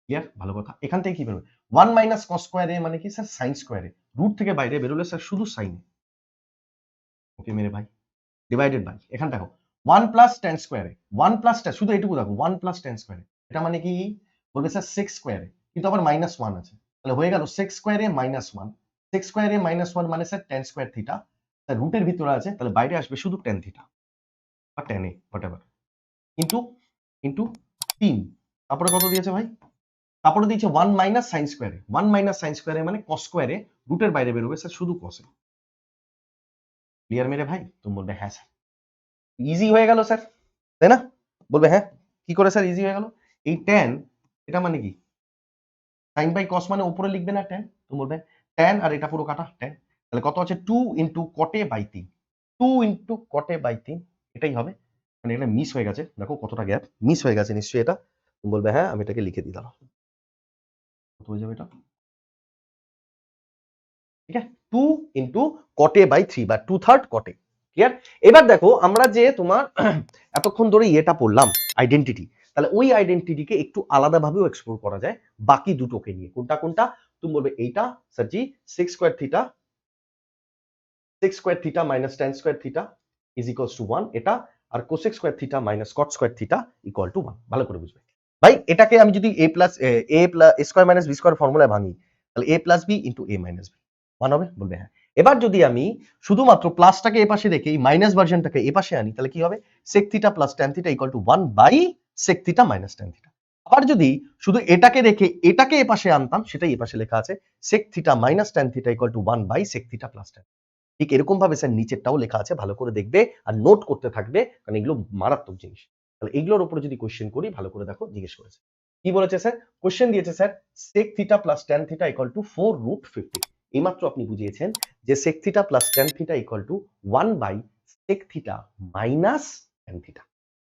ক্লিয়ার, ভালো কথা। এখান থেকে কি বেরোবে, 1 মাইনাস কস স্কোয়ার এ মানে কি স্যার সাইন স্কোয়ার এ, রুট থেকে বাইরে বেরোলে স্যার শুধু সাইন, ওকে মেরে ভাই, ডিভাইডেড বাই এখান দেখো 1 প্লাস ট্যান স্কোয়ারে, 1 প্লাস ট্যান, শুধু এটুকু দেখো 1 প্লাস ট্যান স্কোয়ারে, এটা মানে কি বলবে স্যার সেক্স স্কোয়ারে, কিন্তু আবার মাইনাস 1 আছে, তাহলে হয়ে গেল সেক্স স্কোয়ারে মাইনাস 1, সেক স্কোয়ারে -1 মানে sir tan square theta, sir রুটের ভিতরে আছে, তাহলে বাইরে আসবে শুধু ট্যান থিটা বা tan A whatever, into into 3, তারপরে কত দিয়েছে ভাই, তারপরে দিয়েছে 1 মাইনাস সাইন স্কোয়ারে, 1 মাইনাস সাইন স্কোয়ারে মানে কস স্কোয়ারে, রুটের বাইরে বেরোবে স্যার শুধু কসে। ক্লিয়ার মেরে ভাই? তুমি বলবে হ্যাঁ স্যার, ইজি হয়ে গেল স্যার, তাই না? বলবে হ্যাঁ, কি করে স্যার ইজি হয়ে গেল? এই ট্যান এটা মানে কি, সাইন বাই কস মানে উপরে লিখবে না ট্যান, তুমি বলবে ট্যান আর এটা পুরো কাটা ট্যান, তাহলে কত আছে 2 ইনটু কটে বাই 3, 2 ইনটু কটে বাই 3, এটাই হবে। মানে এটা মিস হয়ে গেছে, দেখো কতটা গ্যাপ মিস হয়ে গেছে নিশ্চয়ই এটা। তুমি বলবে হ্যাঁ, আমি এটাকে লিখে দিই, দাঁড়াও কত হয়ে যাবে এটা, ঠিক আছে 2 ইনটু কটে বাই 3 বা 2/3 কটে। ক্লিয়ার? এবার দেখো আমরা যে তোমার এতক্ষণ ধরে ইয়েটা পড়লাম আইডেন্টিটি, তাহলে ওই আইডেন্টিটিকে একটু আলাদাভাবেও এক্সপ্লোর করা যায় বাকি দুটোকে নিয়ে। কোনটা কোনটা? তুমি বলবে এইটা sir ji sec square theta minus tan square theta is equals to 1, এটা আর cosec square theta minus cot square theta equal to 1। ভালো করে বুঝবে ভাই, এটাকে আমি যদি a plus square minus B square ফর্মুলায় ভাঙি, তাহলে a plus B into A minus b 1 হবে, বলবে হ্যাঁ। এবার যদি আমি শুধুমাত্র প্লাসটাকে এ পাশে রেখে এই মাইনাস ভার্সনটাকে এ পাশে আনি, তাহলে কি হবে, sec theta plus tan theta equal to 1 by sec theta minus tan theta. আবার যদি শুধু এটাকে রেখে এটাকে এ পাশে আনতাম, সেটাই এ পাশে লেখা আছে, sec theta minus tan theta equal to 1 by sec theta plus tan. ঠিক এরকম ভাবে স্যার নিচেরটাও লেখা আছে, ভালো করে দেখবে আর নোট করতে থাকবে, কারণ এগুলো মারাত্মক জিনিস। তাহলে এগুলোর উপরে যদি কোশ্চেন করি, ভালো করে দেখো, জিজ্ঞেস করেছে কি বলেছে স্যার, কোশ্চেন দিয়েছে sir sec theta plus tan theta equal to 4√50। এইমাত্র আপনি বুঝিয়েছেন যে sec theta plus tan theta equal to 1 by sec theta minus tan theta.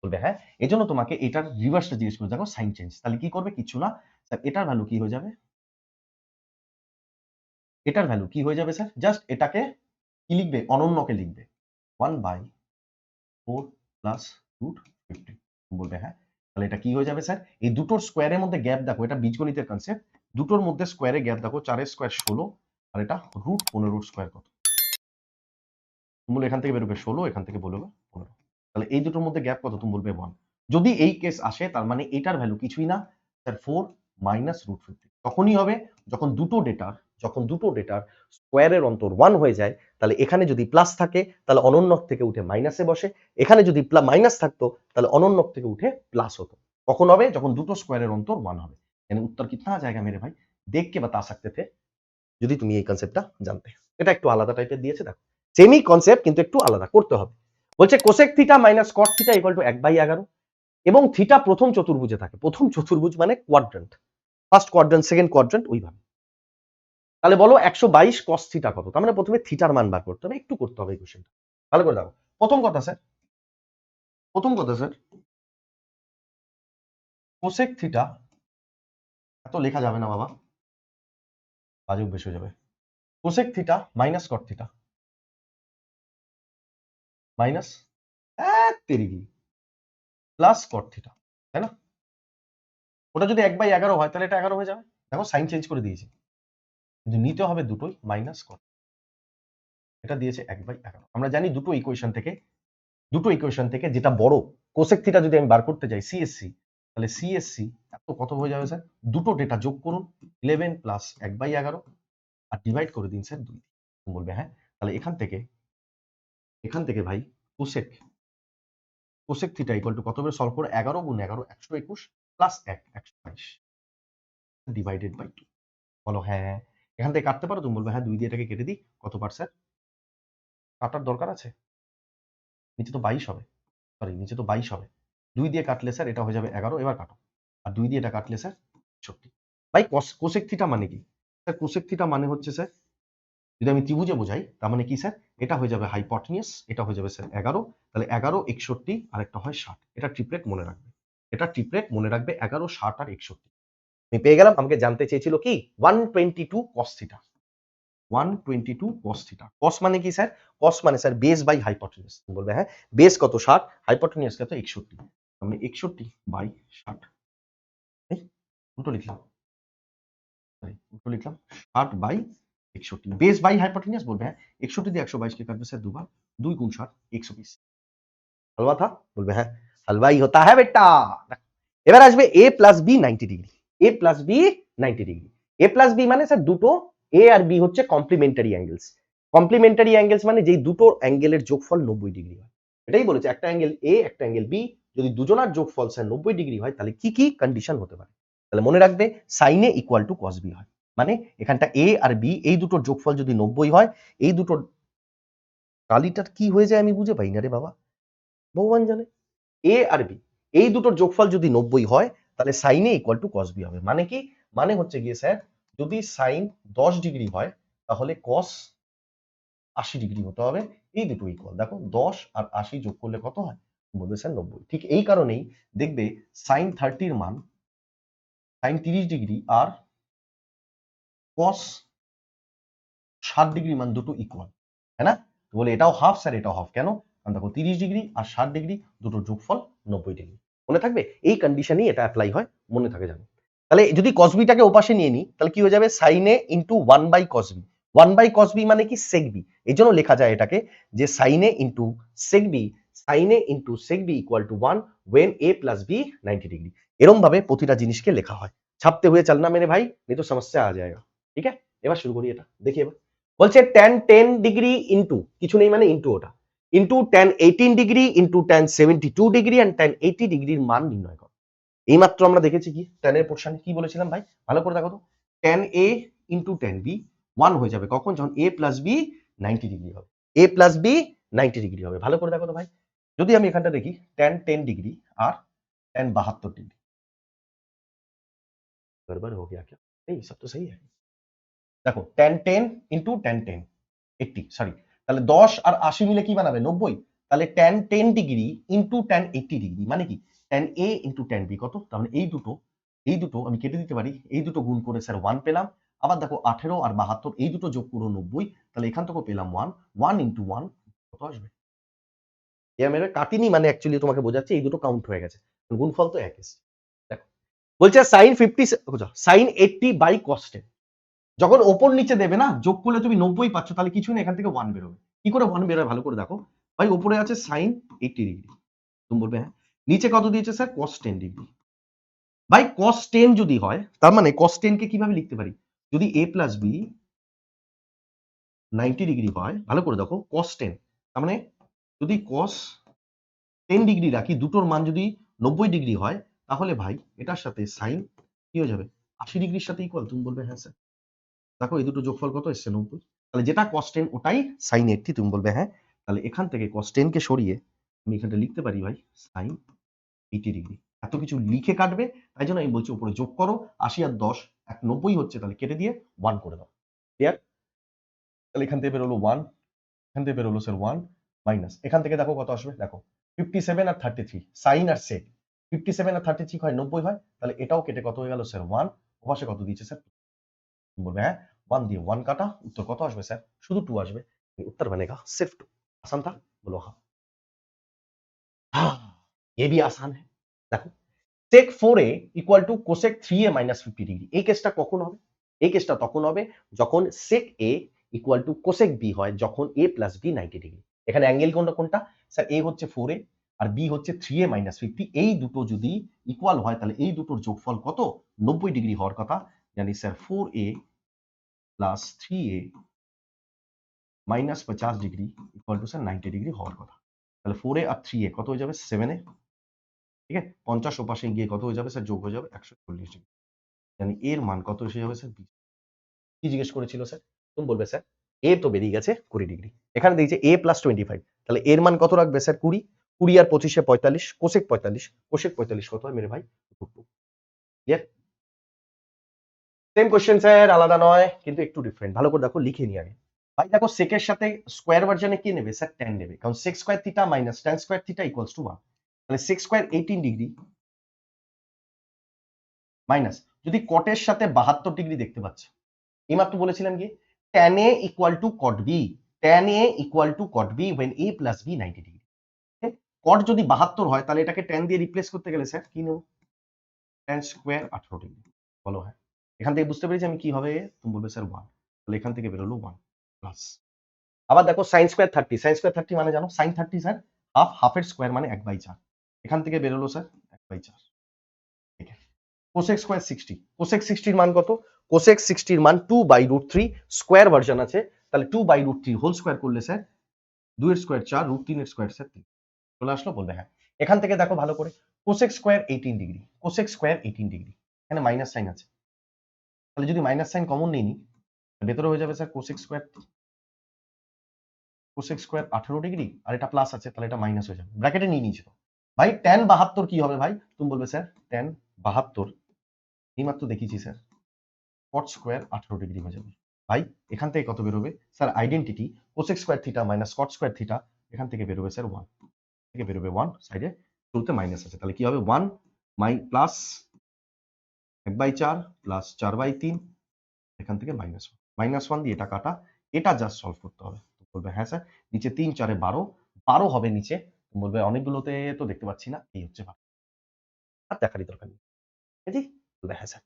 বলবে হ্যাঁ, এই জন্য তোমাকে এটার রিভার্সটা জিজ্ঞেস করে, দেখো সাইন চেঞ্জ, তাহলে কি করবে, কিছু না স্যার, এটার ভ্যালু কি হয়ে যাবে, এটার ভ্যালু কি হয়ে যাবে স্যার, জাস্ট এটাকে কি লিখবে, অনন্যকে লিখবে 1 বাই 4 প্লাস √50। বলবে হ্যাঁ, তাহলে এটা কি হয়ে যাবে স্যার, এই দুটোর স্কোয়ারের মধ্যে গ্যাপ দেখো, এটা বীজগণিতের কনসেপ্ট, দুটোর মধ্যে স্কোয়ারে গ্যাপ দেখো, 4 স্কোয়ার 16 আর এটা √15 স্কোয়ার কত, তুমি এখান থেকে বেরোবে 16, এখান থেকে বলবে 15, তাহলে এই দুটোর মধ্যে গ্যাপ কত, তুমি বলবে 1। যদি এই কেস আসে, তার মানে এটার ভ্যালু কিছুই না স্যার 4 মাইনাস √50। তখনই হবে যখন দুটো ডেটার স্কোয়ারের অন্তর 1 হয়ে যায়, তাহলে এখানে যদি প্লাস থাকে তাহলে অনন্যক থেকে উঠে মাইনাসে বসে, এখানে যদি মাইনাস থাকতো তাহলে অনন্যক থেকে উঠে প্লাস হতো। কখন হবে, যখন দুটো স্কোয়ারের অন্তর 1 হবে। यानी उत्तर कितना आ जाएगा मेरे भाई, देख के बता सकते थे যদি তুমি এই কনসেপ্টটা জানতে। এটা একটু আলাদা টাইপের দিয়েছে, দেখো সেমই কনসেপ্ট কিন্তু একটু আলাদা করতে হবে। বলছে cosec theta minus cot theta equal two 1/11 এবং থিটা প্রথম চতুর্ভুজে থাকে। প্রথম চতুর্ভুজ মানে quadrant, first quadrant second quadrant ওইভাবে। তাহলে বলো 122 কস থিটা কত, তার মানে প্রথমে থিটার মান বার করতে হবে, একটু করতে হবে এই কোশ্চেনটা, ভালো করে দেখো। প্রথম কথা স্যার কোসেক থিটা, এত লেখা যাবে না বাবা, বাজে অভ্যেস হয়ে যাবে। Cosec theta minus cot theta minus তেরিগি প্লাস কট থিটা, তাই না? ওটা যদি 1/11 হয় তাহলে এটা 11 হয়ে যাবে। দেখো সাইন চেঞ্জ করে দিয়েছি, কিন্তু নিতে হবে দুটোই মাইনাস কট, এটা দিয়েছে 1/11। আমরা জানি দুটো ইকুয়েশন থেকে যেটা বড়, কোসেক থিটা যদি আমি বার করতে যাই সিএসসি, তাহলে সিএসসি এত কত হয়ে যাবে স্যার, দুটো ডেটা যোগ করুন 11 প্লাস 1/11 আর ডিভাইড করে দিন স্যার 2। বলবে হ্যাঁ, তাহলে এখান থেকে ভাই কোসেক থিটা ইকুয়াল টু কত হবে, সলভ করে 11 গুণ 11 121 প্লাস 1 122 ডিভাইডেড বাই 2। বলো হ্যাঁ, এখান থেকে কাটতে পারো, তুমি বলবে হ্যাঁ 2 দিয়ে এটাকে কেটে দিই, কত পার স্যার, কাটার দরকার আছে, নিচে তো 22 হবে, সরি নিচে তো 22 হবে, 2 দিয়ে কাটলে স্যার এটা হয়ে যাবে 11, এবার কাটো, আর 2 দিয়ে এটা কাটলে স্যার 66। ভাই কোসেক থিটা মানে কি স্যার, কোসেক থিটা মানে হচ্ছে স্যার, যদি আমি ত্রিভুজে বোঝাই তার মানে কি স্যার, এটা হয়ে যাবে হাইপোটেনিয়াস, এটা হয়ে যাবে স্যার 11, তাহলে 11 61 আর একটা হয় 60, এটা ট্রিপলেট মনে রাখবে, 11 60 আর 61। আমি পেয়ে গেলাম, আমাকে জানতে চেয়েছিল কি 122 cos theta, 122 cos theta. cos মানে কি স্যার, cos মানে স্যার বেস বাই হাইপোটেনিয়াস। তুমি বলবে হ্যাঁ, বেস কত 60, হাইপোটেনিয়াস কত 61, আমি 61/60, এই উল্টো লিখলাম, সরি উল্টো লিখলাম 60/61, বেস বাই হাইপোটেনিয়াস। বলবে হ্যাঁ, 61 দিয়ে 122 কে কাটবে স্যার দুবার, 2 গুণ 60 120। हलवा था, বলবে হ্যাঁ हलवाई होता है बेटा। এবার আসবে a plus b 90 degree, a plus b 90 degree, a plus b মানে স্যার দুটো এ আর বি হচ্ছে কমপ্লিমেন্টারি অ্যাঙ্গেলস। কমপ্লিমেন্টারি অ্যাঙ্গেলস মানে যেই দুটো অ্যাঙ্গেলের যোগফল 90 ডিগ্রি হয়। এটাই বলেছে, একটা অ্যাঙ্গেল এ একটা অ্যাঙ্গেল বি, যদি দুজনার যোগফল স্যার 90 ডিগ্রি হয় তাহলে কি কি কন্ডিশন হতে পারে। তাহলে মনে রাখবে sign A equal two cos B হয়, মানে এখানটা এ আর বি এই দুটোর যোগফল যদি 90 হয়, এই দুটোর কালিটার কি হয়ে যায় আমি বুঝে পাই না রে বাবা, ভগবান জানে। এ আর বি এই দুটোর যোগফল যদি 90 হয় তাহলে sign A equal two cos B হবে। মানে কি, মানে হচ্ছে গিয়ে স্যার যদি সাইন 10 ডিগ্রি হয় তাহলে কস 80 ডিগ্রি হতে হবে। এই দুটো ইকুয়াল, দেখো 10 আর 80 যোগ করলে কত হয়, বলবে স্যার 90। ঠিক এই কারণেই দেখবে সাইন 30 মান সাইন 30 ডিগ্রি আর কস 60 ডিগ্রি মান দুটো ইকুয়াল, তাই না? বলে এটাও হাফ স্যার এটাও হাফ, কেন? কারণ দেখো 30 ডিগ্রি আর 60 ডিগ্রি দুটোর যোগফল 90 ডিগ্রি। মনে থাকবে এই কন্ডিশনেই এটা অ্যাপ্লাই হয়, মনে থাকে জানো। তাহলে যদি কসবিটাকে ওপাশে নিয়ে নিই তাহলে কি হয়ে যাবে, sine a into 1 by cos b. 1 by cos b মানে কি, সেক বি। এই জন্য লেখা যায় এটাকে যে sine a into sec b, sine a into sec b equal to 1 when a plus b 90 degree. এরম ভাবে প্রতিটা জিনিসকে লেখা হয়। ছাপতে हुए चलना मेरे भाई, नहीं तो समस्या आ जाएगा। ঠিক আছে, এবার শুরু করি। এটা দেখি এবার বলছে tan 10 ডিগ্রি ইন্টু কিছু নেই মানে ইন্টু ওটা into tan 18 degree into tan 72 degree and tan 80 ডিগ্রির মান নির্ণয় করো। এইমাত্র আমরা দেখেছি কি tan এর পোর্শন কি বলেছিলাম ভাই, ভালো করে দেখো তো। tan a into tan b 1 হয়ে যাবে কখন, যখন a প্লাস b 90 ডিগ্রি হবে। a প্লাস b 90 ডিগ্রি হবে, ভালো করে দেখো তো ভাই। যদি আমি এখানটা দেখি tan 10 ডিগ্রি আর tan 72 डिग्री, गड़बड़ हो गया क्या? नहीं सब तो सही है। দেখো tan 10 ইন্টু tan 10 80, সরি, তাহলে 10 আর 80 মিলে কি বানাবে 90। তাহলে tan 10 degree into tan 80 degree মানে কি, tan a into tan b কত, তাহলে এই দুটো আমি কেটে দিতে পারি, এই দুটো গুণ করে স্যার 1 পেলাম। আবার দেখো 18 আর 72 এই দুটো যোগ করো 90, তাহলে এখান থেকেও পেলাম 1, 1 ইন্টু 1 কত আসবে। এ আমি কাটিনি মানে অ্যাকচুয়ালি তোমাকে বোঝাচ্ছি এই দুটো কাউন্ট হয়ে গেছে, গুণফল তো এক এসছে। দেখো বলছে সাইন 50 সাইন 80 বাই cos 10, যখন ওপর নিচে দেবে না যোগ করলে তুমি 90 পাচ্ছ, তাহলে কিছু না এখান থেকে 1 বেরোবে। কি করে 1 বেরোয় ভালো করে দেখো ভাই, উপরে আছে সাইন 80 ডিগ্রি, তুমি বলবে হ্যাঁ, নিচে কত দিয়েছে স্যার cos 10 ডিগ্রি। ভাই cos 10 যদি হয় তার মানে cos 10 কে কিভাবে লিখতে পারি, যদি a প্লাস বি 90 ডিগ্রি হয়, ভালো করে দেখো cos 10 তার মানে যদি cos 10 ডিগ্রি রাখি, দুটোর মান যদি 90 ডিগ্রি হয়, তাহলে ভাই এটার সাথে সাইন কি হয়ে যাবে 80 ডিগ্রির সাথে ইকুয়াল, তুমি বলবে হ্যাঁ স্যার। দেখো এই দুটো যোগফল কত এসছে 90, তাহলে যেটা cos 10 ওটাই sin 80, তুমি বলবে হ্যাঁ। তাহলে এখান থেকে cos 10 কে সরিয়ে আমি এখানটা লিখতে পারি ভাই sin 80 ডিগ্রি। এত কিছু লিখে কাটবে, তাই জন্য আমি বলছি উপরে যোগ করো, 80 আর 10 90 হচ্ছে, তাহলে কেটে দিয়ে 1 করে দাও। ক্লিয়ার? তাহলে এখান থেকে বেরোলো 1, এখান থেকে বেরোলো স্যার 1 মাইনাস এখান থেকে দেখো কত আসবে, দেখো 57 আর 33 সাইন আর সেক, 57 আর 33 হয় 90 হয়, তাহলে এটাও কেটে কত হয়ে গেল স্যার 1, ওপাশে কত দিয়েছে স্যার, বলবে হ্যাঁ 1 দিয়ে 1 কাটা, उत्तर কত আসবে স্যার, শুধু 2 আসবে। उत्तर बनेगा सिर्फ 2। आसान था, बोलो हाँ। हाँ, ये भी आसान है। দেখো sec 4a equal to cosec 3a minus 50 degree, এই কেসটা কখন হবে, এই কেসটা তখন হবে যখন sec a equal two cosec b হয়, যখন a প্লাস b 90 ডিগ্রি। এখানে অ্যাঙ্গেল কোনটা কোনটা স্যার, a হচ্ছে 4a আর b হচ্ছে 3a মাইনাস 50, এই দুটো যদি ইকুয়াল হয় তাহলে এই দুটোর যোগফল কত 90 ডিগ্রি হওয়ার কথা, জানি sir 4a plus 3a minus 50 degree equal to sir 90 degree হওয়ার কথা। তাহলে 4a আর 3a কত হয়ে যাবে 7a, ঠিক আছে, 50 ও পাশে গিয়ে কত হয়ে যাবে স্যার, যোগ হয়ে যাবে 140 ডিগ্রি, মানে এর মান কত এসে যাবে স্যার 20। কি জিজ্ঞেস করেছিল স্যার, তুমি বলবে স্যার এ তো বেরিয়ে গেছে 20 ডিগ্রি, এখানে দিয়েছে a প্লাস 25, তাহলে এর মান কত রাখবে স্যার 20, 20 আর 25 এ 45, কোসেক 45, কোসেক 45 কত হয় মেরে ভাই 2। ক্লিয়ার? সেম কোশ্চেন স্যার, আলাদা নয় কিন্তু একটু ডিফারেন্ট, ভালো করে দেখো লিখে নিই আগে। ভাই দেখো সেকের সাথে স্কোয়ার ভার্জনে কি নেবে স্যার, tan নেবে, কারণ sec square theta minus tan square theta equals to 1। তাহলে sec স্কয়ার 18 ডিগ্রি মাইনাস, যদি কটের সাথে 72 ডিগ্রি দেখতে পাচ্ছ, এইমাত্র বলেছিলাম কি tan a equal two cot b, tan a equal two cot b when a plus b 90 degree. cot যদি 72 হয় তাহলে এটাকে tan দিয়ে রিপ্লেস করতে গেলে স্যার কি নেব, tan স্কয়ার 18 ডিগ্রি। বলো হ্যাঁ, এখান থেকে বুঝতে পেরেছি আমি কি হবে, তুমি বলবে স্যার 1, তাহলে এখান থেকে বেরোলো 1 প্লাস। আবার দেখো sin স্কয়ার 30, sin স্কয়ার 30 মানে জানো sin 30 স্যার হাফ, হাফের স্কয়ার মানে 1/4, এখান থেকে বেরোলো স্যার 1/4। ঠিক আছে, cosec স্কয়ার 60, cosec 60 এর মান কত, কোসেক 60 এর মান 2/√3 স্কোয়ার ভার্সন আছে, তাহলে 2/√3 হোল স্কোয়ার করলে স্যার 2 এর স্কোয়ার 4, √3 এর স্কোয়ার স্যার 3 চলে আসলো, বলবে হ্যাঁ। এখান থেকে দেখো ভালো করে, cosec square 18 degree, cosec square 18 degree, এখানে মাইনাস সাইন আছে, তাহলে যদি মাইনাস সাইন কমন নিই নি, ভেতরে হয়ে যাবে স্যার কোসেক স্কোয়ার 18 ডিগ্রি, আর এটা প্লাস আছে তাহলে এটা মাইনাস হয়ে যাবে, ব্র্যাকেটে নিয়ে নিয়েছিল ভাই। tan 72 কি হবে ভাই, তুমি বলবে স্যার tan 72 এইমাত্র দেখিয়েছি স্যার cot স্কোয়ার 18 ডিগ্রি হয়ে যাবে ভাই। এখান থেকে কত বেরোবে sir, identity cosec square theta minus cot square theta, এখান থেকে বেরোবে স্যার 1, থেকে বেরোবে 1, সাইডে শুরুতে মাইনাস আছে, তাহলে কি হবে 1 প্লাস 1/4 প্লাস 4/3, এখান থেকে -1 দিয়ে এটা কাটা, এটা জাস্ট সলভ করতে হবে। বলবে হ্যাঁ স্যার, নিচে 3 4 12, 12 হবে নিচে, বলবে অনেকগুলোতে তো দেখতে পাচ্ছি না, এই হচ্ছে ভাব, আর দেখারই দরকার নেই, ঠিক আছে? বলবে হ্যাঁ স্যার।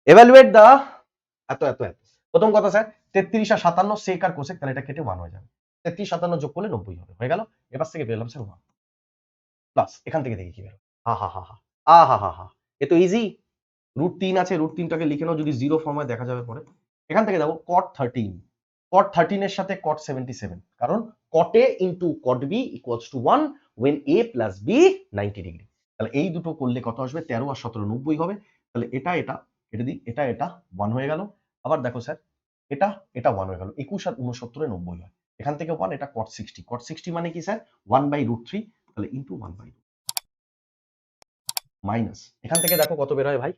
এভালুয়েট দা এত এত এত, প্রথম কথা স্যার 33 আর 57 সেক আর কোসেক, তাহলে এটা কেটে 1 হয়ে যাবে, 33 57 যোগ করলে 90 হবে, হয়ে গেল। এবার থেকে পেলাম স্যার 1 প্লাস, এখান থেকে দেখি কি বেরো, হা হা হা হা হা হা হা, এ তো ইজি। √3 আছে, √3টাকে লিখে নাও, যদি জিরো ফর্মে দেখা যাবে পরে। এখান থেকে দেখো cot 13, cot 13 এর সাথে cot 77, কারণ cot a into cot b equals to 1 when a plus b 90 degree, তাহলে এই দুটো করলে কত আসবে, 13 আর 17 90 হবে, তাহলে এটা এটা কেটে দিই, এটা এটা 1 হয়ে গেল। আবার দেখো স্যার, এটা এটা 1 হয়ে গেল, 21 আর 69 90 হয়, এখান থেকে 1, এটা cot 60, cot 60 মানে কি স্যার 1/√3, তাহলে ইনটু 1/2 মাইনাস, এখান থেকে দেখো কত বের হয় ভাই,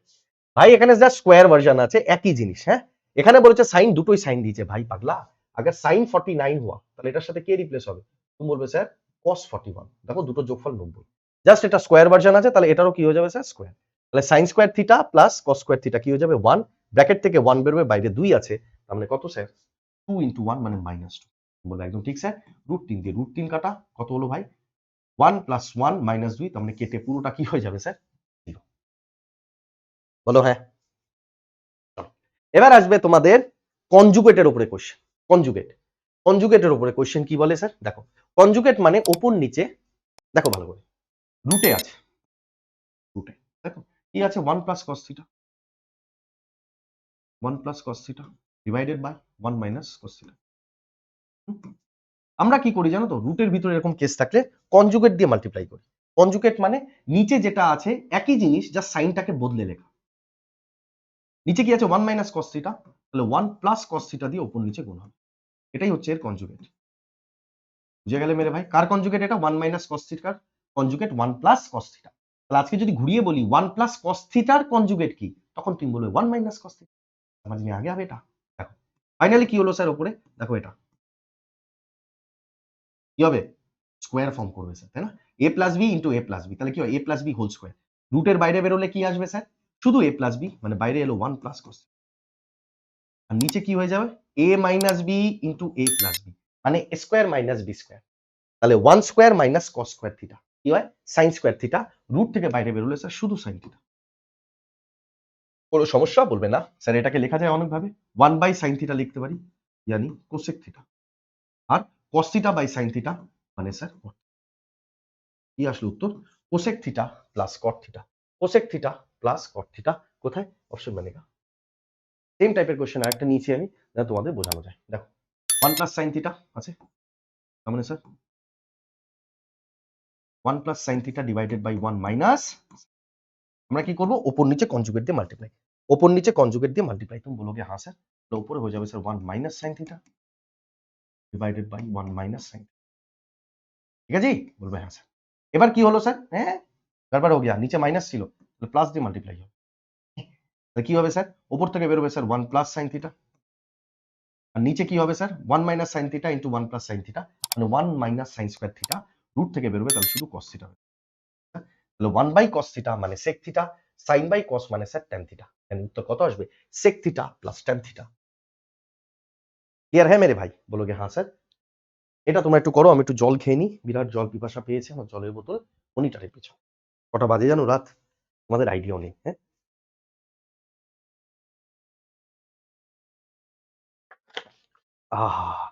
ভাই এখানে জাস্ট স্কোয়ার ভার্সন আছে, একই জিনিস। হ্যাঁ, এখানে বলেছে সাইন, দুটোই সাইন দিয়েছে ভাই পাগলা, আগে সাইন 49 হওয়া, তাহলে এটার সাথে কে রিপ্লেস হবে, তুমি বলবে স্যার cos 41, দেখো দুটো যোগফল 90, জাস্ট এটা স্কোয়ার ভার্সন আছে, তাহলে এটারও কি হয়ে যাবে স্যার স্কোয়ার, তাহলে sign square theta plus cos square theta কি হয়ে যাবে 1, ব্র্যাকেট থেকে 1 বেরোবে, বাইরে 2 আছে, তার মানে কত স্যার 2 ইনটু 1 মানে -2, বলবে একদম ঠিক স্যার। √3 দিয়ে √3 কাটা, কত হলো ভাই 1 প্লাস 1 -2, তার মানে কেটে পুরোটা কি হয়ে যাবে স্যার 0, বলো হ্যাঁ। এবার আসবে তোমাদের কনজুগেটের উপরে কোশ্চেন, কনজুগেট, কনজুগেটের উপরে কোশ্চেন কি বলে স্যার, দেখো কনজুগেট মানে ওপর নিচে, দেখো ভালো করে, রুটে আছে, রুটে দেখো কি আছে 1 plus cos theta, 1 plus cos theta divided by 1 minus cos theta. আমরা কি করি জানো তো, রুটের ভিতরে এরকম কেস থাকলে কনজুগেট দিয়ে মাল্টিপ্লাই করি, কনজুগেট মানে নিচে যেটা আছে একই জিনিস, যা সাইনটাকে বদলে লেখা, নিচে কি আছে 1 মাইনাস cos থিটা, তাহলে 1 প্লাস cos থিটা দিয়ে উপর নিচে গুণ হবে, এটাই হচ্ছে এর কনজুগেট, বুঝে গেলে মেরে ভাই। কার কনজুগেট এটা, 1 মাইনাস cos থিটার কনজুগেট 1 প্লাস cos থিটা, তাহলে আজকে যদি ঘুরিয়ে বলি 1 প্লাস cos থিটার কনজুগেট কি, তখন তুমি বলবে 1 মাইনাস cos থিটা, আমার জিনিস আগে হবে এটা। দেখো ফাইনালি কি হলো স্যার উপরে, দেখো এটা কি হবে, স্কোয়ার ফর্ম করবে স্যার, তাই না, a plus B into a plus b, তাহলে কি হয় a plus b whole square, রুটের বাইরে বেরোলে কি আসবে স্যার, শুধু a প্লাস বি, মানে বাইরে এলো 1 প্লাস cos, আর নিচে কি হয়ে যাবে a minus b into a plus b, মানে স্কোয়ার মাইনাস বি স্কোয়ার, তাহলে 1 square minus cos square theta কি হয় sin স্কোয়ার থিটা, রুট থেকে বাইরে বেরোলে স্যার শুধু sin থিটা। কোনো সমস্যা, বলবে না স্যার এটাকে লেখা যায় অনেকভাবে, 1 বাই sin থিটা লিখতে পারি, ইয়ানি কোসেক থিটা, আর cos theta by sin theta মানে স্যার কি আসলো উত্তর, cosec theta plus cot theta, cosec theta plus cot theta, কোথায় অপশন বনেগা। সেম টাইপের কোশ্চেন আরেকটা নিয়েছি আমি, যা তোমাদের বোঝানো যায়, দেখো 1 প্লাস sin থিটা আছে, তার মানে sir 1 plus sin theta divided by 1 minus, আমরা কি করব উপর নিচে কনজুগেট দিয়ে মাল্টিপ্লাই, উপর নিচে কনজুগেট দিয়ে মাল্টিপ্লাই, তুমি বলোগে হ্যাঁ স্যার, তো উপরে হয়ে যাবে sir 1 minus sin theta divided by 1 minus sin, ঠিক আছে বলবে হ্যাঁ স্যার। এবার কি হলো স্যার, হ্যাঁ গড়বড় হয়ে গিয়া, নিচে মাইনাস ছিল তো প্লাস দিয়ে মাল্টিপ্লাই হবে, তাহলে কি হবে স্যার, উপর থেকে বের হবে স্যার 1 প্লাস sin থিটা, আর নিচে কি হবে sir 1 minus sin theta into 1 plus sin theta, মানে 1 minus sin square theta, root থেকে বের হবে তাহলে শুধু cos থিটা হবে, তাহলে 1 বাই cos থিটা মানে sec theta, sin by cos মানে স্যার tan থিটা, এর উত্তর কত আসবে sec theta plus tan theta. Clear হ্যাঁ মেরে ভাই, বলোগে হ্যাঁ স্যার। এটা তোমরা একটু করো, আমি একটু জল খেয়ে নিই, বিরাট জল পিপাসা পেয়েছে আমার, জলের বোতল মনিটরের পিছনে, কটা বাজে জানো রাত, তোমাদের আইডিয়াও নেই। হ্যাঁ আহ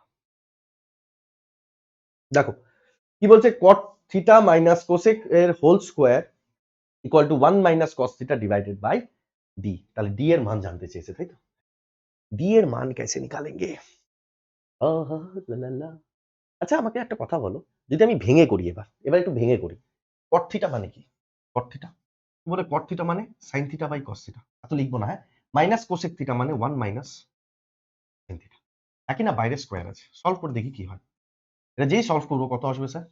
দেখো কি বলছে, cot থিটা মাইনাস কোসেক এর whole square equal to 1 minus cos theta divided by d, তাহলে ডি এর মান জানতে চেয়েছে, তাই তো? ডি এর মান कैसे निकालेंगे? আহা লা লা লা। আচ্ছা আমাকে একটা কথা বলো, যদি আমি ভেঙে করি এবার একটু ভেঙে করি। cot থিটা মানে কি? cot থিটা বলে cot থিটা মানে sin theta by cos theta. এত লিখবো না, হ্যাঁ? মাইনাস কোসেক থিটা মানে 1 মাইনাস sin থিটা। একই না, বাইরে স্কোয়ার আছে। সলভ করে দেখি কি হয়। এটা যেই সলভ করবো কত আসবে স্যার?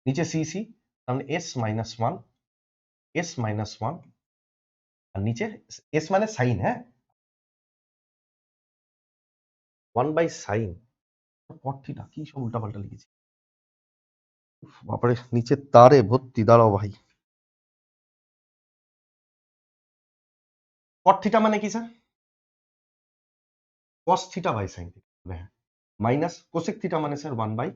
নিচে সি সি, তার মানে s minus one, s minus one, আর নিচে এস মানে সাইন, হ্যাঁ, 1/sin cot থিটা। কি সব উল্টাপাল্টা লিখেছি, উফ, বাবারে, নিচে তারে ভর্তি। দাঁড়াও ভাই, cot থিটা মানে কি sir? cos theta by sine theta. হ্যাঁ, মাইনাস কোসেক থিটা মানে স্যার 1 বাই,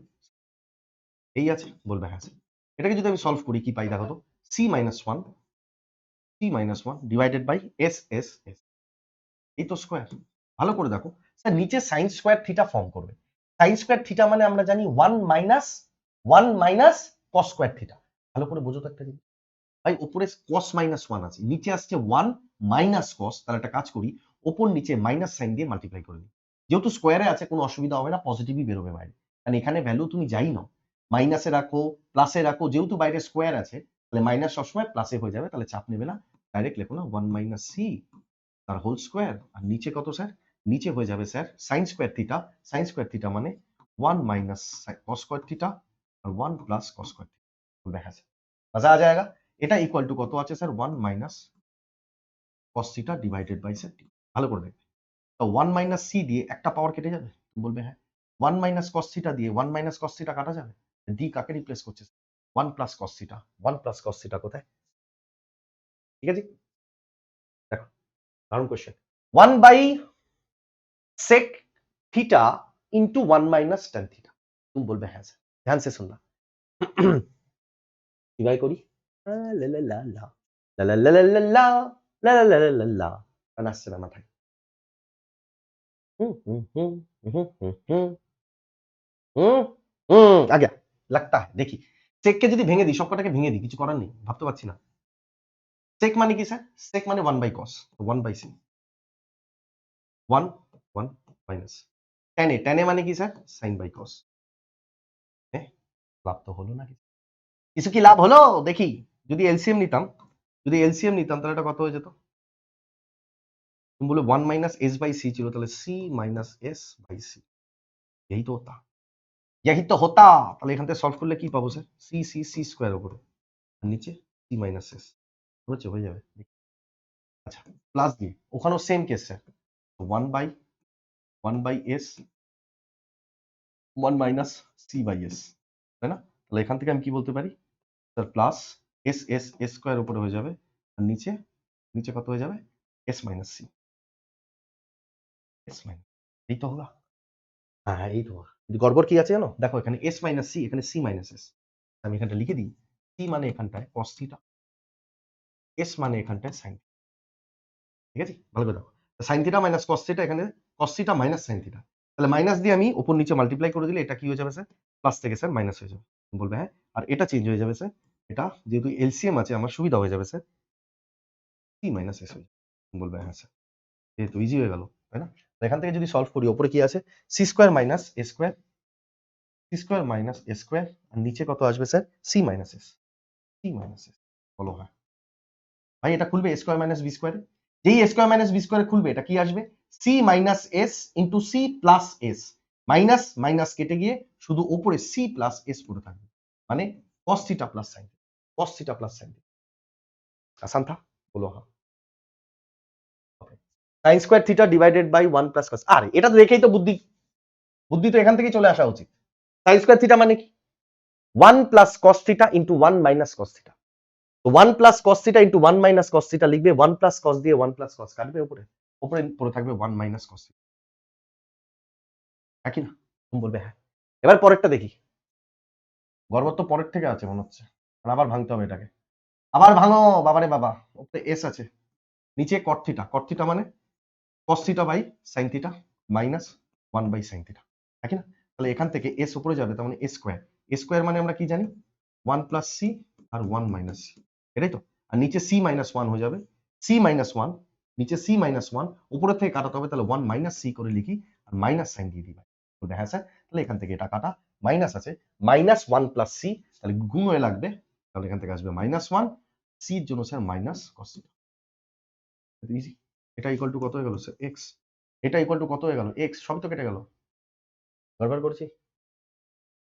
এই আছে, বলবে হ্যাঁ স্যার। এটাকে যদি আমি সলভ করি কি পাই দেখো তো, c minus one, c minus one divided by s s s, এই তো স্কোয়ার। ভালো করে দেখো স্যার, নিচে সাইন স্কোয়ার থিটা ফর্ম করবে। সাইন স্কোয়ার থিটা মানে আমরা জানি 1 মাইনাস কস স্কোয়ার থিটা। ভালো করে বোঝো তো একটা জিনিস ভাই, উপরে কস মাইনাস ওয়ান আছে, নিচে আসছে 1 মাইনাস কস। তাহলে একটা কাজ করি, ওপর নিচে মাইনাস সাইন দিয়ে মাল্টিপ্লাই করে দিই। যেহেতু স্কোয়ারে আছে কোনো অসুবিধা হবে না, পজিটিভই বেরোবে বাইরে। কারণ এখানে ভ্যালু তুমি যাই নাও, মাইনাসে রাখো প্লাসে রাখো, যেহেতু বাইরে স্কোয়ার আছে তাহলে মাইনাস সবসময় প্লাসে হয়ে যাবে, তাহলে চাপ নেবে না। ডাইরেক্ট লেখো না 1 মাইনাস সি তার হোল স্কোয়ার, আর নিচে কত স্যার? নিচে হয়ে যাবে sir sign square theta. Sign square theta মানে 1 মাইনাস কস স্কোয়ার থিটা আর 1 প্লাস কস স্কোয়ার থিটা। দেখা যায় মজা আ যায়গা। এটা ইকুয়াল টু কত আছে sir? 1 minus cos theta divided by sir টি। ভালো করে দেখবে, তো 1 মাইনাস সি দিয়ে একটা পাওয়ার কেটে যাবে, বলবে হ্যাঁ। 1 মাইনাস কস থিটা দিয়ে 1 মাইনাস কস থিটা কাটা যাবে, ডি কাকে রিপ্লেস করছে? 1 plus cos theta. 1 plus cos theta কোথায়? ঠিক আছে, দেখো দারুণ কোশ্চেন। 1 বাই sec theta into 1 minus tan theta. तुम बोलबे হ্যাঁ স্যার, ধ্যান সে শুননা। কিভাবে করি? লা লা লা লা লা লা লা লা লা লা লা লা লা লা লা, গান আসছে না মাথায়। হুম হুম হুম হুম হুম হুম হুম হুম आ गया लगता है। দেখি সেককে যদি ভেঙে দিই, সবকটাকে ভেঙে দিই, কিছু করার নেই, ভাবতে পারছি না। সেক মানে কি স্যার? সেক মানে 1 by cos, 1 by c, 1 1 minus tan এ মানে কি স্যার? Sign by cos. হ্যাঁ, লাভ তো হলো না, কিছু কি লাভ হলো দেখি। যদি এলসিএম নিতাম, যদি এলসিএম নিতাম তাহলে এটা কত হয়ে যেত? তুমি বলে 1 माइनस एस बाई सी ছিল, তাহলে c minus s by c. यही तो होता, यही तो होता। তাহলে এখান থেকে সলভ করলে কি পাবো sir? C c c square উপরে, আর নিচে সি মাইনাস এস, হচ্ছে হয়ে যাবে। আচ্ছা, প্লাস দিয়ে ওখানেও same case sir, 1 by s 1 minus c by s, তাই না? তাহলে এখান থেকে আমি কি বলতে পারি sir? Plus s s s square উপরে হয়ে যাবে, আর নিচে নিচে কত হয়ে যাবে? S minus c, s minus, এই তো হলো। হ্যাঁ হ্যাঁ, এই তো। কিন্তু গড়বড় কি আছে জানো? দেখো এখানে এস মাইনাস সি, এখানে সি মাইনাস এস। আমি এখানটা লিখে দিই, সি মানে এখানটায় কস থিটা, এস মানে এখানটায় সাইন। ঠিক আছে, ভালো করে দেখো, sine theta minus cos theta, এখানে cos theta minus sine theta. তাহলে মাইনাস দিয়ে আমি উপর নিচে মাল্টিপ্লাই করে দিলে এটা কি হয়ে যাবে স্যার? প্লাস থেকে স্যার মাইনাস হয়ে যাবে, বলবে হ্যাঁ। আর এটা চেঞ্জ হয়ে যাবে স্যার, এটা যেহেতু এলসিএম আছে আমার সুবিধা হয়ে যাবে স্যার, সি মাইনাস এস হয়ে যাবে, বলবে হ্যাঁ স্যার, যেহেতু ইজি হয়ে গেল, তাই না? এখান থেকে যদি সলভ করি, উপরে কি আছে? C square minus a square, c square minus a square, আর নিচে কত আসবে sir? C minus s, c minus s. বলো হ্যাঁ ভাই, এটা খুলবে এ স্কোয়ার মাইনাস বি স্কোয়ারে। যেই এ স্কোয়ার মাইনাস বি স্কোয়ারে খুলবে, এটা কি আসবে? C minus s into c plus s. Minus minus কেটে গিয়ে শুধু উপরে সি প্লাস এস পড়ে থাকবে, মানে cos theta plus sine, cos theta plus sine. আসান থা, বলো হ্যাঁ। Sine square theta divided by 1 plus cos. আরে এটা তো দেখেই তো বুদ্ধি, বুদ্ধি তো এখান থেকেই চলে আসা উচিত। সাইন স্কোয়ার থিটা মানে কি? 1 plus cos theta into 1 minus cos theta. তো 1 plus cos theta into 1 minus cos theta লিখবে, 1 প্লাস কস দিয়ে 1 প্লাস কস কাটবে, উপরে উপরে পড়ে থাকবে 1 মাইনাস কস থিটা। একই না? তুমি বলবে হ্যাঁ। এবার পরেরটা দেখি, গড়বড় তো পরের থেকে আছে মনে হচ্ছে, আর আবার ভাঙতে হবে এটাকে। আবার ভাঙো বাবারে বাবা, উপরে এস আছে, নিচে কট থিটা। কট থিটা মানে cos theta by sine theta minus 1 by sine theta, একই না? তাহলে এখান থেকে এস উপরে যাবে, তার মানে এ স্কোয়ার। এ স্কোয়ার মানে আমরা কি জানি? 1 প্লাস সি আর 1 মাইনাস সি, এটাই তো। আর নিচে সি মাইনাস 1 হয়ে যাবে, সি মাইনাস 1 নিচে সি মাইনাস ওয়ান, উপরের থেকে কাটাতে হবে, তাহলে ওয়ান মাইনাস সি করে লিখি আর মাইনাস সাইন দিয়ে দিই। বলবে হ্যাঁ স্যার, তাহলে এখান থেকে এটা কাটা, মাইনাস আছে মাইনাস ওয়ান প্লাস সি, তাহলে গুণ হয়ে লাগবে, তাহলে এখান থেকে আসবে মাইনাস ওয়ান, সির জন্য sir minus cos theta. Easy. এটা ইকুয়াল টু কত হয়ে গেল স্যার? এক্স। এটা ইকুয়াল টু কত হয়ে গেল? এক্স। সবই তো কেটে গেল। গড়বড় করছি?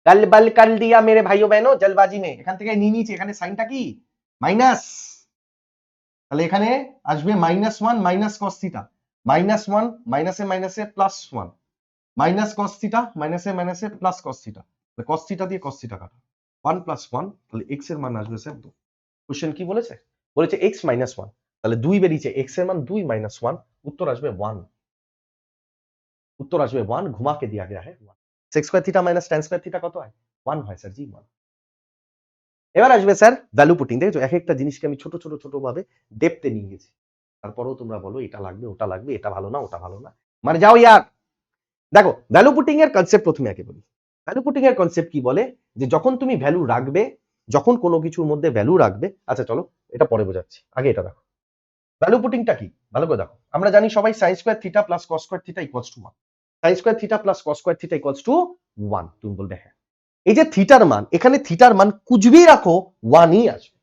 कल बल कर दिया मेरे भाइयों बहनों जल्दबाजी में। এখান থেকে নিয়ে নিয়েছি, এখানে সাইনটা কি মাইনাস, তাহলে এখানে আসবে minus one minus cos theta, minus one মাইনাসে মাইনাসে plus one, minus cos theta মাইনাসে মাইনাসে plus cos theta, cos theta দিয়ে কস থিটা কাটা, ওয়ান প্লাস ওয়ান, তাহলে এক্স এর মান আসবে স্যার 2। কোশ্চেন কি বলেছে? বলেছে এক্স মাইনাস ওয়ান, তাহলে 2 বেরিয়েছে, এক্স এর মান 2 মাইনাস ওয়ান, উত্তর আসবে 1। उत्तर আসবে 1, घुमा के दिया गया है 1। sec square theta minus tan square theta কত হয়? 1 হয় স্যার জি 1। এবার আসবে স্যার ভ্যালু পুটিং। দেখেছো এক একটা জিনিসকে আমি ছোট ছোট ছোট ভাবে ডেপথে নিয়ে গেছি, তারপরেও তোমরা বলো এটা লাগবে ওটা লাগবে, এটা ভালো না ওটা ভালো না, মানে যাও ইয়ার। দেখো ভ্যালু পুটিং এর কনসেপ্ট প্রথমে আগে বলি। ভ্যালু পুটিং এর কনসেপ্ট কি বলে, যে যখন তুমি ভ্যালু রাখবে, যখন কোনো কিছুর মধ্যে ভ্যালু রাখবে, আচ্ছা চলো এটা পরে বোঝাচ্ছি, আগে এটা দেখো ভ্যালু পুটিংটা কি ভালো করে দেখো। আমরা জানি সবাই sin square theta plus cos square theta equals to 1, sin square theta plus cos square theta equals to 1। তুমি বলবে হ্যাঁ, এই যে থিটার মান, এখানে থিটার মান কুছ ভি রাখো 1 ই আসবে।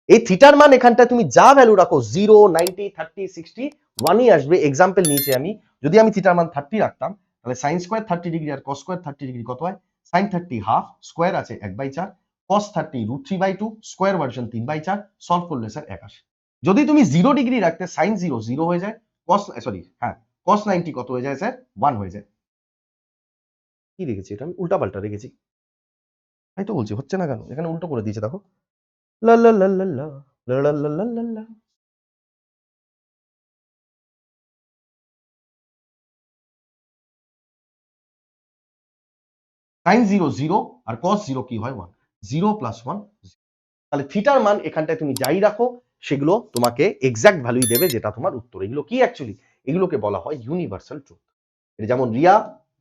এই থিটার মান এখানটা তুমি যা ভ্যালু রাখো 0 90 30 60 1 ই আসবে। एग्जांपल নিয়েছি আমি, যদি আমি থিটার মান 30 রাখতাম, তাহলে sin স্কয়ার 30 ডিগ্রি আর cos স্কয়ার 30 ডিগ্রি কত হয়? sin 30 হাফ, স্কয়ার আছে 1/4, cos 30 √3/2, স্কয়ার ভার্সন 3/4, সলভ করলে স্যার 1 আসে। যদি তুমি 0 ডিগ্রি রাখতে sin 0 0 হয়ে যায়, cos সরি হ্যাঁ cos 90 কত হয়ে যায় স্যার? 1 হয়ে যায়। কি রেখেছি এটা আমি? উল্টা পাল্টা রেখেছি। তাই তো বলছি হচ্ছে না কেন? এখানে উল্টো করে দিয়েছে দেখো। লা লা লা লা লা লা লা লা লা লা লা। sin 0 0 আর cos 0 কি হয় 1, 0 প্লাস 1। তাহলে থিটার মান এখানটায় তুমি যাই রাখো সেগুলো তোমাকে এক্সাক্ট ভ্যালুই দেবে, যেটা তোমার উত্তর। এগুলো কি অ্যাকচুয়ালি, এগুলোকে বলা হয় ইউনিভার্সাল ট্রুথ। এটা যেমন রিয়া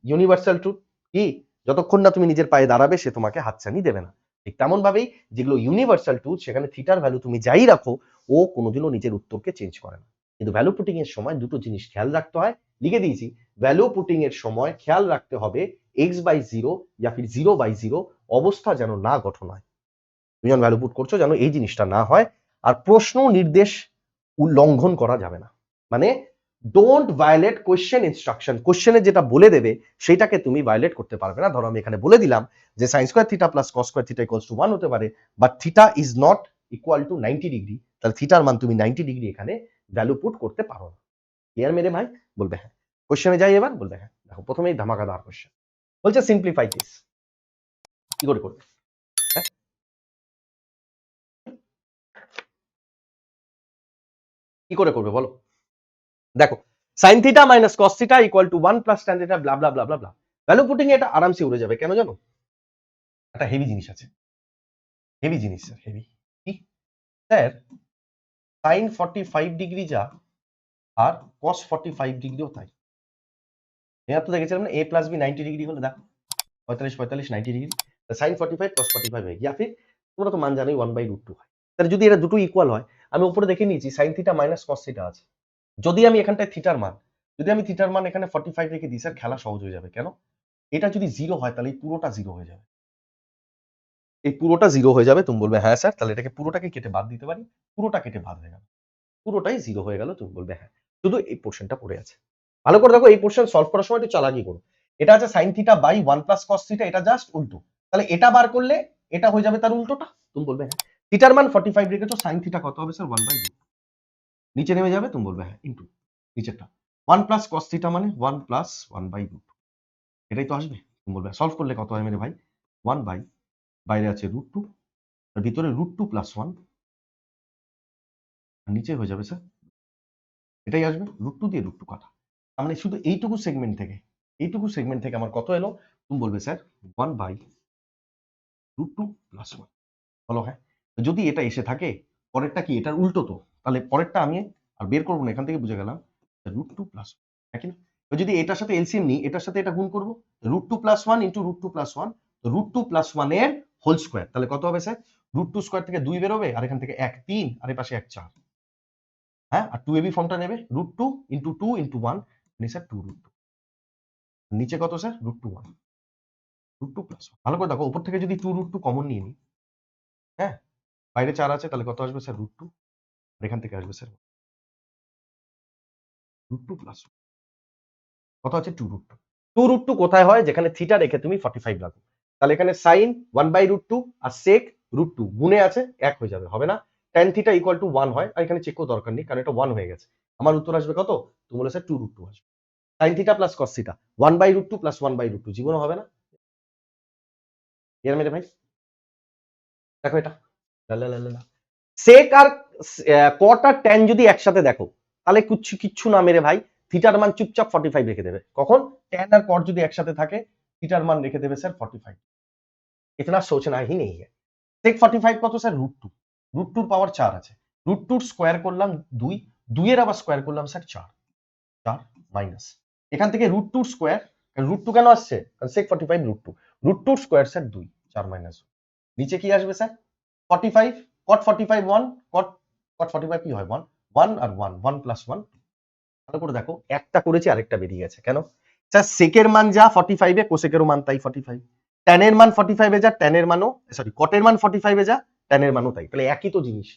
ইউনিভার্সাল ট্রুথ কি, যতক্ষণ না তুমি নিজের পায়ে দাঁড়াবে সে তোমাকে হাতছানি দেবে না। ঠিক তেমন ভাবেই যেগুলো ইউনিভার্সাল ট্রুথ, সেখানে থিটার ভ্যালু তুমি যাই রাখো ও কোনোদিনও নিজের উত্তরকে চেঞ্জ করে না। কিন্তু ভ্যালু পুটিং এর সময় দুটো জিনিস খেয়াল রাখতে হয়, লিখে দিয়েছি। ভ্যালু পুটিং এর সময় খেয়াল রাখতে হবে x/0 या फिर 0/0 অবস্থা যেন না গঠন হয়। তুমি যখন ভ্যালু পুট করছো যেন এই জিনিসটা না হয়। আর প্রশ্ন নির্দেশ উল্লঙ্ঘন করা যাবে না, মানে ডোন্ট ভায়োলেট কোশ্চেন ইনস্ট্রাকশন। কোশ্চেনে যেটা বলে দেবে সেটাকে তুমি ভায়োলেট করতে পারবে না। ধরো আমি এখানে বলে দিলাম যে sin square theta plus cos square theta equals to 1 হতে পারে, but theta is not equal two 90 degree, তাহলে থিটার মান তুমি 90 ডিগ্রি এখানে ভ্যালু পুট করতে পারো না। ক্লিয়ার মেরে ভাই? বলবে হ্যাঁ। কোশ্চেনে যাই এবার, বলবে হ্যাঁ। দেখো প্রথমেই ধামাকাদার কোশ্চেন বলছে সিম্পলিফাই দিস। কি করে করবে? হ্যাঁ কি করে করবে বলো? দেখো sin theta minus cos theta equal to 1 plus tan theta blah blah blah blah blah. Value putting এটা আরামসে উড়ে যাবে, কেন জানো? একটা হেভি জিনিস আছে, হেভি জিনিস স্যার, হেভি কি স্যার? sin 45 ডিগ্রি যা আর cos 45 ডিগ্রিও তাই। এরা তো দেখেছিলাম না a প্লাস b 90 ডিগ্রি হলে, দেখো 45 45 90 ডিগ্রি, sin 45 cos 45 হয়, ইয়া ফির তোমরা তো মান জানোই 1/√2 হয়। তাহলে যদি এরা দুটো ইকুয়াল হয়, আমি উপরে দেখে নিয়েছি sin theta minus cos theta আছে। যদি আমি এখানটায় থিটার মান, যদি আমি থিটার মান এখানে 45 রেখে দিই স্যার, খেলা সহজ হয়ে যাবে। কেন? এটা যদি 0 হয় তাহলে এই পুরোটা 0 হয়ে যাবে, এই পুরোটা 0 হয়ে যাবে। তুমি বলবে হ্যাঁ স্যার, তাহলে এটাকে পুরোটাকে কেটে বাদ দিতে পারি, পুরোটা কেটে বাদ হয়ে গেল, পুরোটাই 0 হয়ে গেল। তুমি বলবে হ্যাঁ, শুধু এই পোরশনটা পড়ে আছে। ভালো করে দেখো, এই পোরশন সলভ করার সময় একটু চালাকি করো। এটা আছে sin theta by 1 plus cos theta, এটা জাস্ট উল্টো, তাহলে এটা বার করলে এটা হয়ে যাবে তার উল্টোটা। তুমি বলবে হ্যাঁ। থিটার মান 45 রেখেছো, sin থিটা কত হবে স্যার? 1/2 নিচে নেমে যাবে। তুমি বলবে হ্যাঁ ইনটু নিচেরটা 1 প্লাস cos থিটা মানে 1 প্লাস 1/2, এটাই তো আসবে। তুমি বলবে সলভ করলে কত হয় মেরে ভাই? 1 বাই, বাইরে আছে √2 আর ভিতরে √2 প্লাস 1, আর নিচে হয়ে যাবে স্যার এটাই আসবে, √2 দিয়ে √2 কাটা। তার মানে শুধু এইটুকু সেগমেন্ট থেকে, এইটুকু সেগমেন্ট থেকে আমার কত এলো? তুমি বলবে স্যার 1/√2 প্লাস 1। বলো হ্যাঁ। যদি এটা এসে থাকে, পরেরটা কি এটার উল্টো, তো তাহলে পরেরটা আমি আর বের করবো না, এখান থেকে বুঝে গেলাম √2 প্লাস 1, একই না? যদি এটার সাথে এলসিএম নিই, এটার সাথে এটা গুণ করবো, √2 প্লাস 1 ইন্টু √2 প্লাস 1, √2 প্লাস 1 এর হোল স্কোয়ার, তাহলে কত হবে স্যার? √2 স্কোয়ার থেকে 2 বেরোবে, আর এখান থেকে 1 3, আর এর পাশে 1 4, হ্যাঁ, আর 2ab ফর্মটা নেবে √2 × 2 × 1 মানে স্যার 2√2। নিচে কত স্যার √2 1 √2 প্লাস 1। ভালো করে দেখো, উপর থেকে যদি 2√2 কমন নিয়ে নিই, হ্যাঁ, বাইরে 4 আছে, তাহলে কত আসবে স্যার √2, আর এখান থেকে আসবে স্যার √2 প্লাস কত আছে 2√2। 2√2 কোথায় হয়? যেখানে থিটা রেখে তুমি 45 রাখো। তাহলে এখানে সাইন 1/√2 আর সেক √2 গুণে আছে 1 হয়ে যাবে, হবে না? tan থিটা ইকুয়াল টু 1 হয়, আর এখানে চেকও দরকার নেই কারণ এটা 1 হয়ে গেছে। আমার উত্তর আসবে কত? তুমি বলে স্যার 2√2 আসবে। sin theta plus cos theta 1/√2 plus 1/√2 জীবনও হবে না? এর মেরে ভাই দেখো এটা সেক আর কট আর ট্যান যদি একসাথে দেখো তাহলে কিচ্ছু না মেরে ভাই, থিটার মান চুপচাপ 45 রেখে দেবে। কখন? ট্যান আর কট যদি একসাথে থাকে থিটার মান রেখে দেবে স্যার 45। इतना सोचना ही नहीं है। সেক 45 কত স্যার √2, √2 পাওয়ার 4 আছে, √2 স্কয়ার করলাম 2, 2 এর আবার স্কয়ার করলাম স্যার 4, 4 মাইনাস এখান থেকে √2 স্কয়ার, √2 কেন আসছে? কারণ সেক 45 √2, √2 স্কয়ার স্যার 2, 4 মাইনাস নিচে কি আসবে স্যার 45, cot 45 1, cot 45 কি হয় 1, 1 আর 1, 1 প্লাস 1। ভালো করে দেখো, একটা করেছি আরেকটা বেরিয়ে গেছে কেন? স্যার সেকের মান যা 45 এ কোসেকেরও মান তাই 45, ট্যানের মান 45 এ যা ট্যানের মানও, সরি কটের মান 45 এ যা ট্যানের মানও তাই, তাহলে একই তো জিনিস।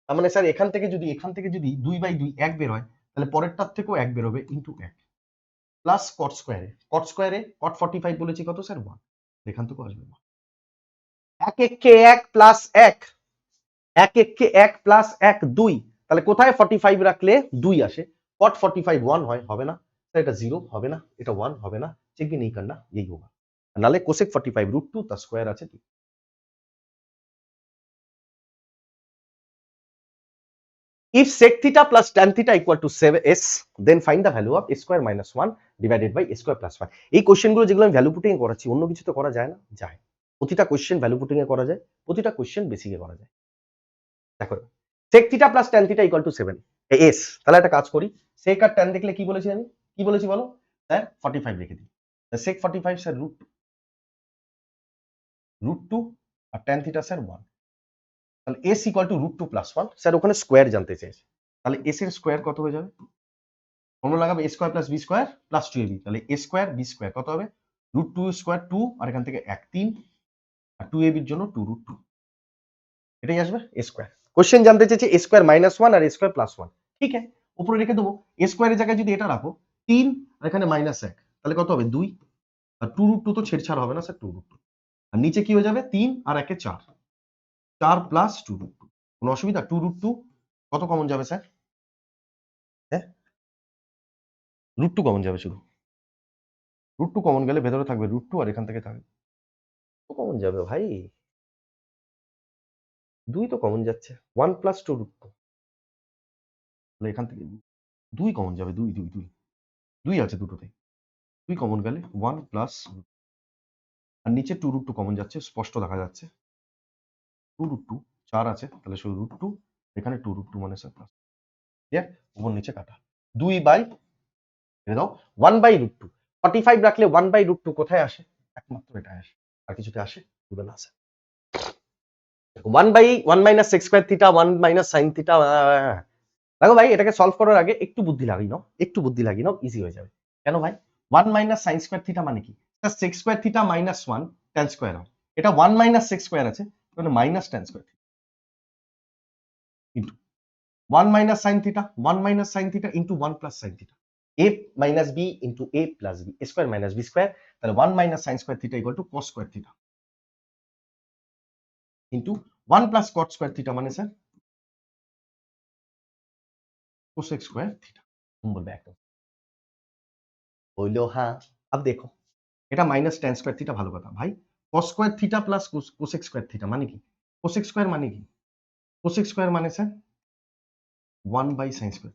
তার মানে স্যার এখান থেকে যদি 2/2 1 বের হয়, তাহলে পরেরটার থেকেও 1 বের হবে ইনটু 1 প্লাস cot স্কয়ারে cot 45 বলেছি কত স্যার 1, এখান থেকেও আসবে 1, 1 1 1 প্লাস 1, 1 1 1 প্লাস 1 2, তাহলে কোথায় 45 রাখলে 2 আসে? cot 45 1 হয়, হবে না? এটা 0 হবে না, এটা 1 হবে না, चेक भी नहीं करना, यही होगा। नाले कोसेक 45 √2 তার স্কয়ার আছে 2। If sec theta plus tan theta equal to 7s, then find the value of a square minus 1 divided by a square plus 1। এই কোশ্চেন গুলো যেগুলো আমি ভ্যালু পুটিং করাচ্ছি, অন্য কিছু তো করা যায় না? যায়। প্রতিটা কোশ্চেন ভ্যালু পুটিং এ করা যায়, প্রতিটা কোশ্চেন বেসিকে করা যায়। দেখো sec theta plus tan theta equal to 7 s, তাহলে একটা কাজ করি, sec আর tan দেখলে কি বলেছি আমি, কি বলেছি বলো স্যার 45 লিখে দিই, sec 45 স্যার √2 আর tan theta স্যার 1, তাহলে s equal to √2 plus 1। Sir ওখানে স্কয়ার জানতে চেয়েছে, তাহলে s এর স্কয়ার কত হয়ে যাবে? ফর্মুলা লাগাবে a square plus b square plus 2ab, তাহলে a স্কয়ার b স্কয়ার কত হবে? √2 স্কয়ার 2 আর এখান থেকে 1 3 আর 2ab এর জন্য 2√2, এটাই আসবে a স্কয়ার। কোশ্চেন জানতে চেয়েছে a স্কয়ার মাইনাস 1 আর a স্কয়ার প্লাস 1, ঠিক আছে উপরে রেখে দেবো। a স্কয়ারের জায়গায় যদি এটা রাখো 3 আর এখানে মাইনাস 1, তাহলে কত হবে 2 আর 2√2 তো ছেড়ছাড় হবে না স্যার 2√2, আর নিচে কি হয়ে যাবে 3 আর 1 এ 4, 4 প্লাস 2√2, কোনো অসুবিধা? 2√2 কত কমন যাবে স্যার? হ্যাঁ √2 কমন যাবে, শুধু √2 কমন গেলে ভেতরে থাকবে √2 আর এখান থেকে থাকবে কমন যাবে ভাই, 2 তো কমন যাচ্ছে, 1 প্লাস 2√2, তাহলে এখান থেকে 2 কমন যাবে, 2 2 2 2 আছে দুটোতে, 2 কমন গেলে 1 প্লাস আর নিচে 2√2 কমন যাচ্ছে, স্পষ্ট দেখা যাচ্ছে 2√2, 4 আছে তাহলে শুধু √2, এখানে 2√2 মানে স্যার প্লাস, ক্লিয়ার? উপর নিচে কাটা 2 বাই রেখে দাও 1/√2, 45 রাখলে 1/√2 কোথায় আসে? একমাত্র এটা আসে, আর কিছুতে আসে? পুরো না আসে। 1/1 minus sec square theta 1 minus sine theta. দেখো ভাই এটাকে সলভ করার আগে একটু বুদ্ধি লাগিয়ে নাও, একটু বুদ্ধি লাগিয়ে নাও, ইজি হয়ে যাবে। কেন ভাই? 1 মাইনাস সাইন স্কয়ার থিটা মানে কি? Sir sec square theta minus 1 tan square হয়, এটা 1 মাইনাস সেক স্কয়ার আছে মানে minus tan square into 1 minus sine theta, 1 minus sine theta into 1 plus sine theta, a minus b into a plus b, a square minus b square, তাহলে 1 minus sine square theta equal to cos square theta into 1 plus cot square theta মানে sir cosec square theta. तुम बोलবে একদম বললো হ্যাঁ। अब देखो এটা minus tan square theta, ভালো কথা ভাই, cos square theta plus cosec square theta মানে কি? cosec স্কয়ার মানে কি? cosec স্কয়ার মানে স্যার 1 বাই sin স্কয়ার,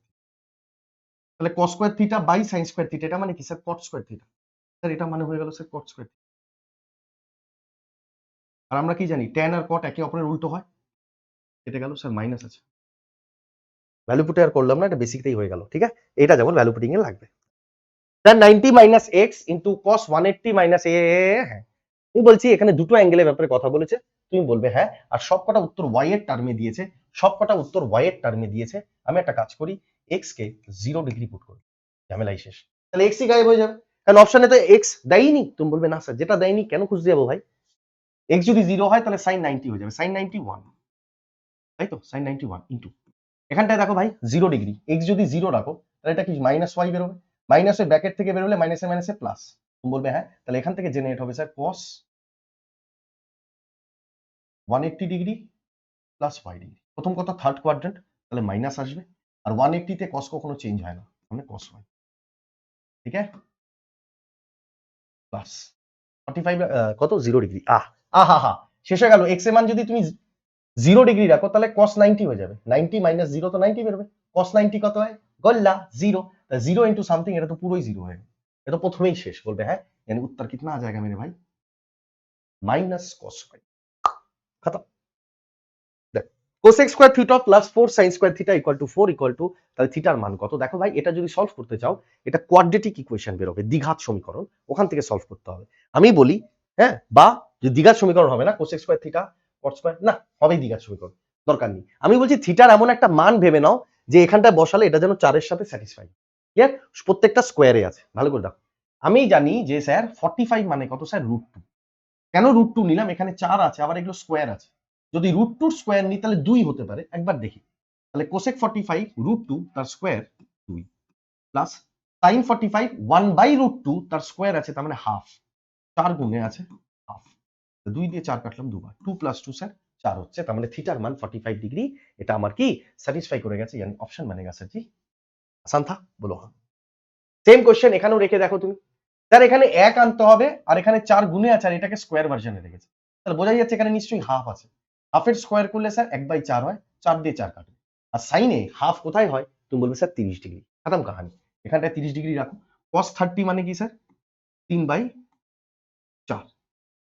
তাহলে cos square theta by sin square theta এটা মানে কি sir cot square theta, sir এটা মানে হয়ে গেল স্যার cot স্কয়ার। আর আমরা কি জানি tan আর cot একে অপরের উল্টো হয়, এটা গেল স্যার মাইনাস আছে, ভ্যালু পুটে আর করলাম না, এটা বেসিকটাই হয়ে গেল, ঠিক আছে? এটা যেমন ভ্যালু পুটিং এ লাগবে। tan 90 minus x into cos 180 minus a, হ্যাঁ আমি বলছি এখানে দুটো অ্যাঙ্গেলের ব্যাপারে কথা বলেছে, তুমি বলবে হ্যাঁ, আর সবকটা উত্তর y এর টার্মে দিয়েছে, সবকটা উত্তর y এর টার্মে দিয়েছে। আমি একটা কাজ করি, এক্স কে 0 ডিগ্রি পুট করবে, ঝামেলাই শেষ। তাহলে এক্সই গায়েব হয়ে যাবে, কারণ অপশনে তো এক্স দেয়নি। তুমি বলবে না স্যার যেটা দেয়নি কেন খুঁজতে যাবো ভাই, এক্স যদি 0 হয় তাহলে sin 90 হয়ে যাবে, sin 91, তাই তো sin 91 ইন্টু এখানটায় দেখো ভাই 0 ডিগ্রি, এক্স যদি 0 রাখো তাহলে এটা কি মাইনাস ওয়াই বেরোবে, মাইনাস ওই ব্র্যাকেট থেকে বেরোলে মাইনাসে মাইনাসে প্লাস। তুমি বলবে হ্যাঁ, তাহলে এখান থেকে জেনারেট হবে sir cos 180 degree plus Y degree. প্রথম কথা থার্ড কোয়াড্রেন্ট, তাহলে মাইনাস আসবে, আর 180 তে cos কখনো চেঞ্জ হয় না, মানে cos ওয়াই, ঠিক আছে, প্লাস 45 কত 0 ডিগ্রি, আহা হা শেষ হয়ে গেল। এক্স এর মান যদি তুমি 0 ডিগ্রি রাখো তাহলে cos 90 হয়ে যাবে, 90 মাইনাস 0 তো 90 বেরোবে, cos 90 কত হয় গল্লা 0, 0 ইন্টু সামথিং, এটা তো পুরোই 0 হয়ে গেল, এটা তো প্রথমেই শেষ। বলবে হ্যাঁ यानी उत्तर कितना आ जाएगा मेरे भाई, माइनस cos y, खत्म। দেখ cosec square theta plus 4 sin square theta equal two 4 equal to, তাহলে থিটার মান কত দেখো ভাই, এটা যদি সলভ করতে চাও এটা কোয়াড্রেটিক ইকুয়েশন বেরোবে, দ্বিঘাত সমীকরণ, ওখান থেকে সলভ করতে হবে। আমি বলি হ্যাঁ, বা যে দ্বিঘাত সমীকরণ হবে না cosec square theta cot square, না হবেই দ্বিঘাত সমীকরণ, দরকার নেই। আমি বলছি থিটার এমন একটা মান ভেবে নাও যে এখানটায় বসালে এটা যেন 4 এর সাথে স্যাটিসফাই, ক্লিয়ার, প্রত্যেকটা স্কোয়ারে আছে, ভালো করে দেখো। আমি জানি যে স্যার 45 মানে কত স্যার √2, কেন √2 নিলাম, এখানে 4 আছে আবার এগুলো স্কোয়ার আছে, যদি √2 স্কোয়ার নিই তাহলে 2 হতে পারে, একবার দেখি। তাহলে cosec 45 √2 তার স্কোয়ার 2 প্লাস sin 45 1/√2 তার স্কোয়ার আছে, তার মানে হাফ, 4 গুণে আছে হাফ, 2 দিয়ে 4 কাটলাম দুবার, 2 + 2 স্যার 4 হচ্ছে, তার মানে থিটার মান 45 ডিগ্রি, এটা আমার কি স্যাটিসফাই করে গেছে, यानी ऑप्शन बनेगा सर जी, आसान था बोलो हाँ। সেম কোশ্চেন এখানেও রেখে দেখো তুমি, স্যার এখানে 1 আনতে হবে আর এখানে 4 গুণে আছে আর এটাকে স্কোয়ার ভার্সনে রেখেছে, তাহলে বোঝাই যাচ্ছে এখানে নিশ্চয়ই হাফ আছে, হাফের স্কোয়ার করলে স্যার 1/4 হয়, 4 দিয়ে 4 কাটবে, আর সাইনে হাফ কোথায় হয় তুমি বলবে স্যার 30 ডিগ্রি, খতম কাহানি। এখানটায় 30 ডিগ্রি রাখো, cos 30 মানে কি স্যার 3/4,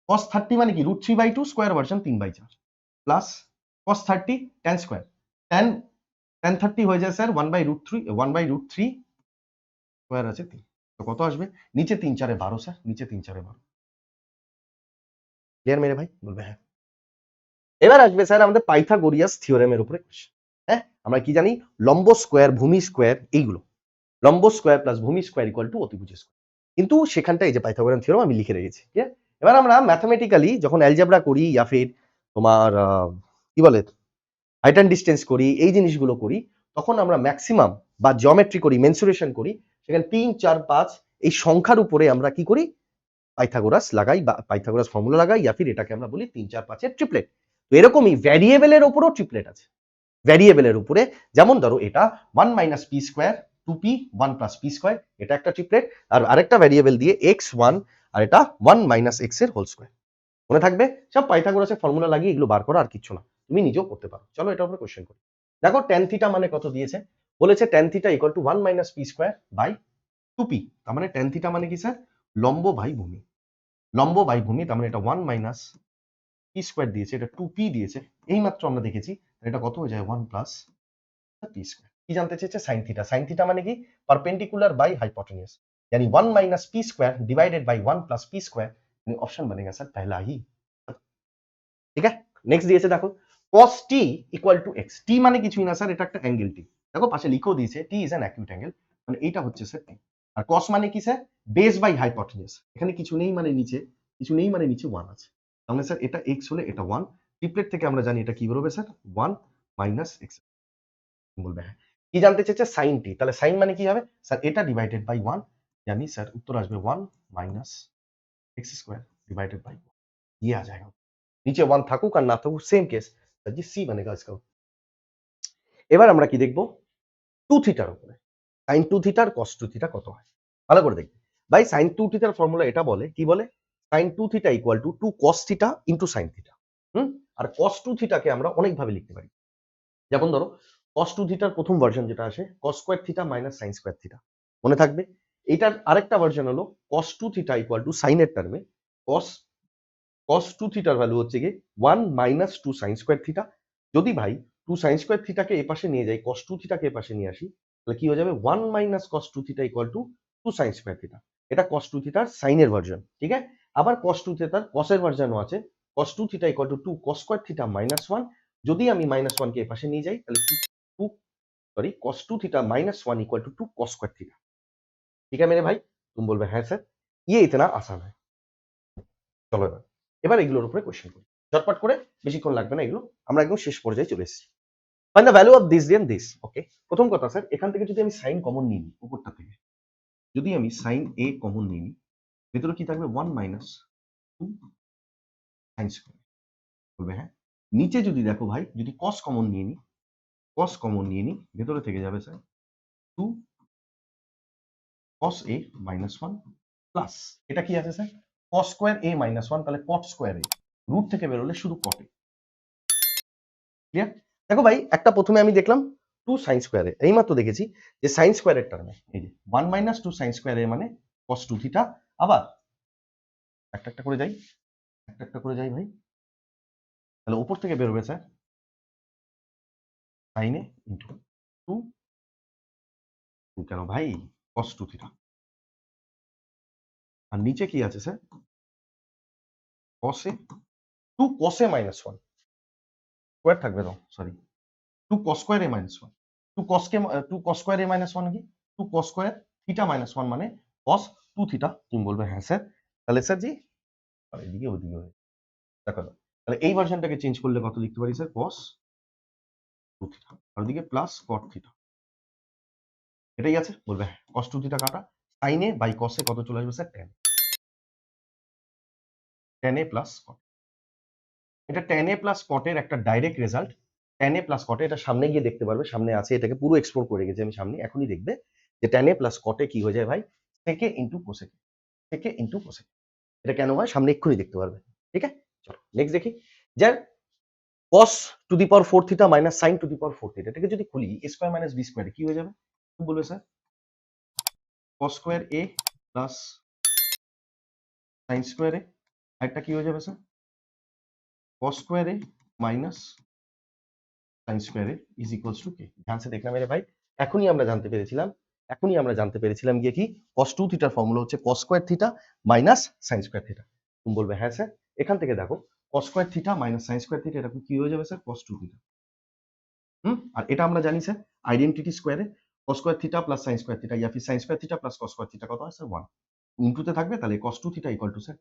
cos 30 মানে কি √3/2 square version 3/4 plus cos 30 tan square, tan 30 হয়ে যায় স্যার 1/√3 স্কোয়ার আছে 3, তো কত আসবে, নিচে 3 4 12 স্যার, নিচে 3 4 12, ক্লিয়ার মেরে ভাই, বলবে হ্যাঁ। এবার আসবে স্যার আমাদের পাইথাগোরিয়াস থিওরেমের উপরে কোশ্চেন। হ্যাঁ, আমরা কি জানি লম্ব স্কোয়ার ভূমি স্কোয়ার, এইগুলো লম্ব স্কোয়ার প্লাস ভূমি স্কোয়ার ইকুয়াল টু অতিভুজ স্কোয়ার, কিন্তু সেখানটা এই যে পাইথাগোরিয়ান থিওরেম আমি লিখে রেখেছি, ঠিক আছে। এবার আমরা ম্যাথমেটিক্যালি যখন অ্যালজেব্রা করি ইয়া ফির তোমার কি বলে হাইট অ্যান্ড ডিস্টেন্স করি, এই জিনিসগুলো করি, তখন আমরা ম্যাক্সিমাম বা জিওমেট্রি করি, মেনসুরেশন করি, সেখানে 3 4 5 এই সংখ্যার উপরে আমরা কি করি পাইথাগোরাস লাগাই বা পাইথাগোরাস ফর্মুলা লাগাই, ইয়া ফির এটাকে আমরা বলি 3 4 5 এর ট্রিপলেট। তো এরকমই ভ্যারিয়েবলের উপরও ট্রিপলেট আছে, ভ্যারিয়েবলের উপরে যেমন ধরো এটা 1 minus P square 2p 1 plus P square, এটা একটা ট্রিপলেট, আর আরেকটা ভ্যারিয়েবল দিয়ে x1 আর এটা 1 মাইনাস এক্স এর হোল স্কোয়ার, মনে থাকবে সব পাইথাগোরাসের ফর্মুলা লাগিয়ে এগুলো বার করা, আর কিছু না, তুমি নিজেও করতে পারো। চলো এটার উপরে কোশ্চেন করি। দেখো tan থিটা মানে কত দিয়েছে, বলেছে tan theta equal to 1 minus P square by 2p, তার মানে tan থিটা মানে কি স্যার লম্ব বাই ভূমি, লম্ব বাই ভূমি, তার মানে এটা 1 মাইনাস পি স্কোয়ার দিয়েছে, এটা 2p দিয়েছে, এই মাত্র আমরা দেখেছি, এটা কত হয়ে যায় 1 প্লাস পি স্কোয়ার। কি জানতে চেয়েছে সাইন থিটা, সাইন থিটা মানে কি परपेंडिकुलर बाय हाइपोटेन्यूज, यानी 1 minus P square divided by 1 plus P square, यानी ऑप्शन बनेगा सर पहला ही, ঠিক আছে। নেক্সট দিয়েছে দেখো cos t equal to x, t মানে কিছুই না স্যার এটা একটা অ্যাঙ্গেল t, দেখো পাশে লিখেও দিয়েছে t is an acute angle, মানে এটা হচ্ছে স্যার t, আর cos মানে কি স্যার বেস বাই হাইপোটেনিউস, এখানে কিছু নেই মানে নিচে, কিছু নেই মানে নিচে 1 আছে, তাহলে স্যার এটা x হলে এটা 1, ট্রিপলেট থেকে আমরা জানি এটা কি বেরোবে স্যার 1 মাইনাস x, বলবে হ্যাঁ। কি জানতে চেয়েছে সাইন টি, তাহলে সাইন মানে কি হবে স্যার এটা ডিভাইডেড বাই 1, यानी স্যার উত্তর আসবে 1 minus x square divided by 1, ये आ जाएगा। नीचे 1 থাকুক আর না থাকুক same case, sir ji C बनेगा इसका। এবার আমরা কি দেখব 2 থিটার উপরে, sin 2 থিটা আর cos 2 থিটা কত হয়, ভালো করে দেখবে ভাই। sin 2 থিটার ফর্মুলা এটা বলে, কি বলে sin 2 theta equal to 2 cos theta into sin theta, আর cos 2 থিটাকে আমরা অনেক ভাবে লিখতে পারি, যেমন ধরো cos 2 থিটার প্রথম ভার্সন যেটা আসে cos square theta minus sin square theta, মনে থাকবে। এটার আরেকটা ভার্সন হলো cos 2 theta equal two sin এর টার্মে cos cos 2 থিটার ভ্যালু হচ্ছে কি 1 মাইনাস 2 sin স্কয়ার থিটা, যদি ভাই 2 sin স্কয়ার থিটাকে এই পাশে নিয়ে যাই cos 2 থিটাকে এই পাশে নিয়ে আসি, তাহলে কি হয়ে যাবে 1 minus cos 2 theta equal to 2 sin square theta, এটা cos 2 থিটার sin এর ভার্সন, ঠিক আছে। আবার cos 2 থিটার cos এর ভার্সনও আছে, cos 2 theta equal to 2 cos square theta minus 1, যদি আমি মাইনাস 1 কে এই পাশে নিয়ে যাই তাহলে 2 sorry cos 2 theta minus 1 equal to 2 cos square theta. ठीक है मेरे भाई? तुम बोलবে হ্যাঁ স্যার, ये इतना आसान है। চলো এবার এগুলোর উপরে কোশ্চেন করি। ঝটপট করে, বেশিক্ষণ লাগবে না এগুলো। আমরা একদম শেষ পর্যায়ে চলে এসেছি। Find the value of this then this. Okay, প্রথম কথা স্যার, এখান থেকে যদি আমি সাইন কমন নিই উপরটা থেকে, যদি আমি সাইন এ কমন নিই, ভেতরে কি থাকবে 1 মাইনাস 2 সাইন স্কয়ার। বলবে হ্যাঁ। নিচে যদি দেখো ভাই, যদি cos কমন নিয়ে নিই, cos কমন নিয়ে নিই, ভেতরে থেকে যাবে sir 2 cos a minus 1 plus এটা কি আছে sir cos square a minus 1, তাহলে cot স্কয়ার a, রুট থেকে বেরোলে শুধু cot a। ক্লিয়ার? দেখো ভাই, একটা প্রথমে আমি দেখলাম 2 সাইন স্কয়ার a, এইমাত্র দেখেছি যে সাইন স্কয়ারের টার্মে এই যে 1 মাইনাস 2 সাইন স্কয়ার a মানে cos 2 থিটা। আবার একটা একটা করে যাই, একটা একটা করে যাই ভাই, তাহলে উপর থেকে বেরোবে স্যার sin a ইনটু 2 কেন ভাই cos 2 থিটা। আর নিচে কি আছে sir cos a 2 cos a minus 1 square থাকবে তো, sorry 2 cos square a minus 1, 2 cos K 2 cos square a minus 1 কি 2 cos স্কয়ার থিটা মাইনাস 1 মানে cos 2 থিটা। তুমি বলবে হ্যাঁ স্যার, তাহলে স্যার জি আর এদিকে ওদিকে হয়ে দেখো তো। তাহলে এই ভার্সনটাকে চেঞ্জ করলে কত লিখতে পারি স্যার cos 2 থিটা, আর ওদিকে প্লাস cot থিটা। এটাই আছে, বলবে হ্যাঁ cos 2 থিটা কাটা, sin a by cos a কত চলে আসবে sir tan a plus cot। এটা tan a প্লাস cot এর একটা direct result. tan a plus cot এটা সামনে গিয়ে দেখতে পারবে, সামনে আছে, এটাকে পুরো এক্সপ্লোর করে রেখেছি আমি সামনে, এখনই দেখবে যে tan a প্লাস cot কি হয়ে যায় ভাই sec a into cosec, sec a into cosec। এটা কেন হয় সামনে এক্ষুনি দেখতে পারবে। ঠিক আছে, চলো নেক্সট দেখি। যার cos to the power 4 theta minus sin to the power 4 theta, এটাকে যদি খুলি a square minus b square কি হয়ে যাবে? তুমি বলবে sir cos square a plus sin square a, আরেকটা কি হয়ে যাবে sir cos square a minus sin square a is equals to k. ধ্যান সে দেখনা মেরে ভাই, এখনই আমরা জানতে পেরেছিলাম গিয়ে কি cos 2 থিটার ফর্মুলা হচ্ছে cos square theta minus sin square theta. তুমি বলবে হ্যাঁ স্যার, এখান থেকে দেখো cos square theta minus sin square theta, এটা কি হয়ে যাবে স্যার cos 2 থিটা। আর এটা আমরা জানি স্যার আইডেন্টিটি স্কয়ারে cos square theta plus sin square theta, ইয়া ফির sin square theta plus cos square theta কত হয় স্যার 1 ইনটুতে থাকবে, তাহলে cos 2 theta equal to sir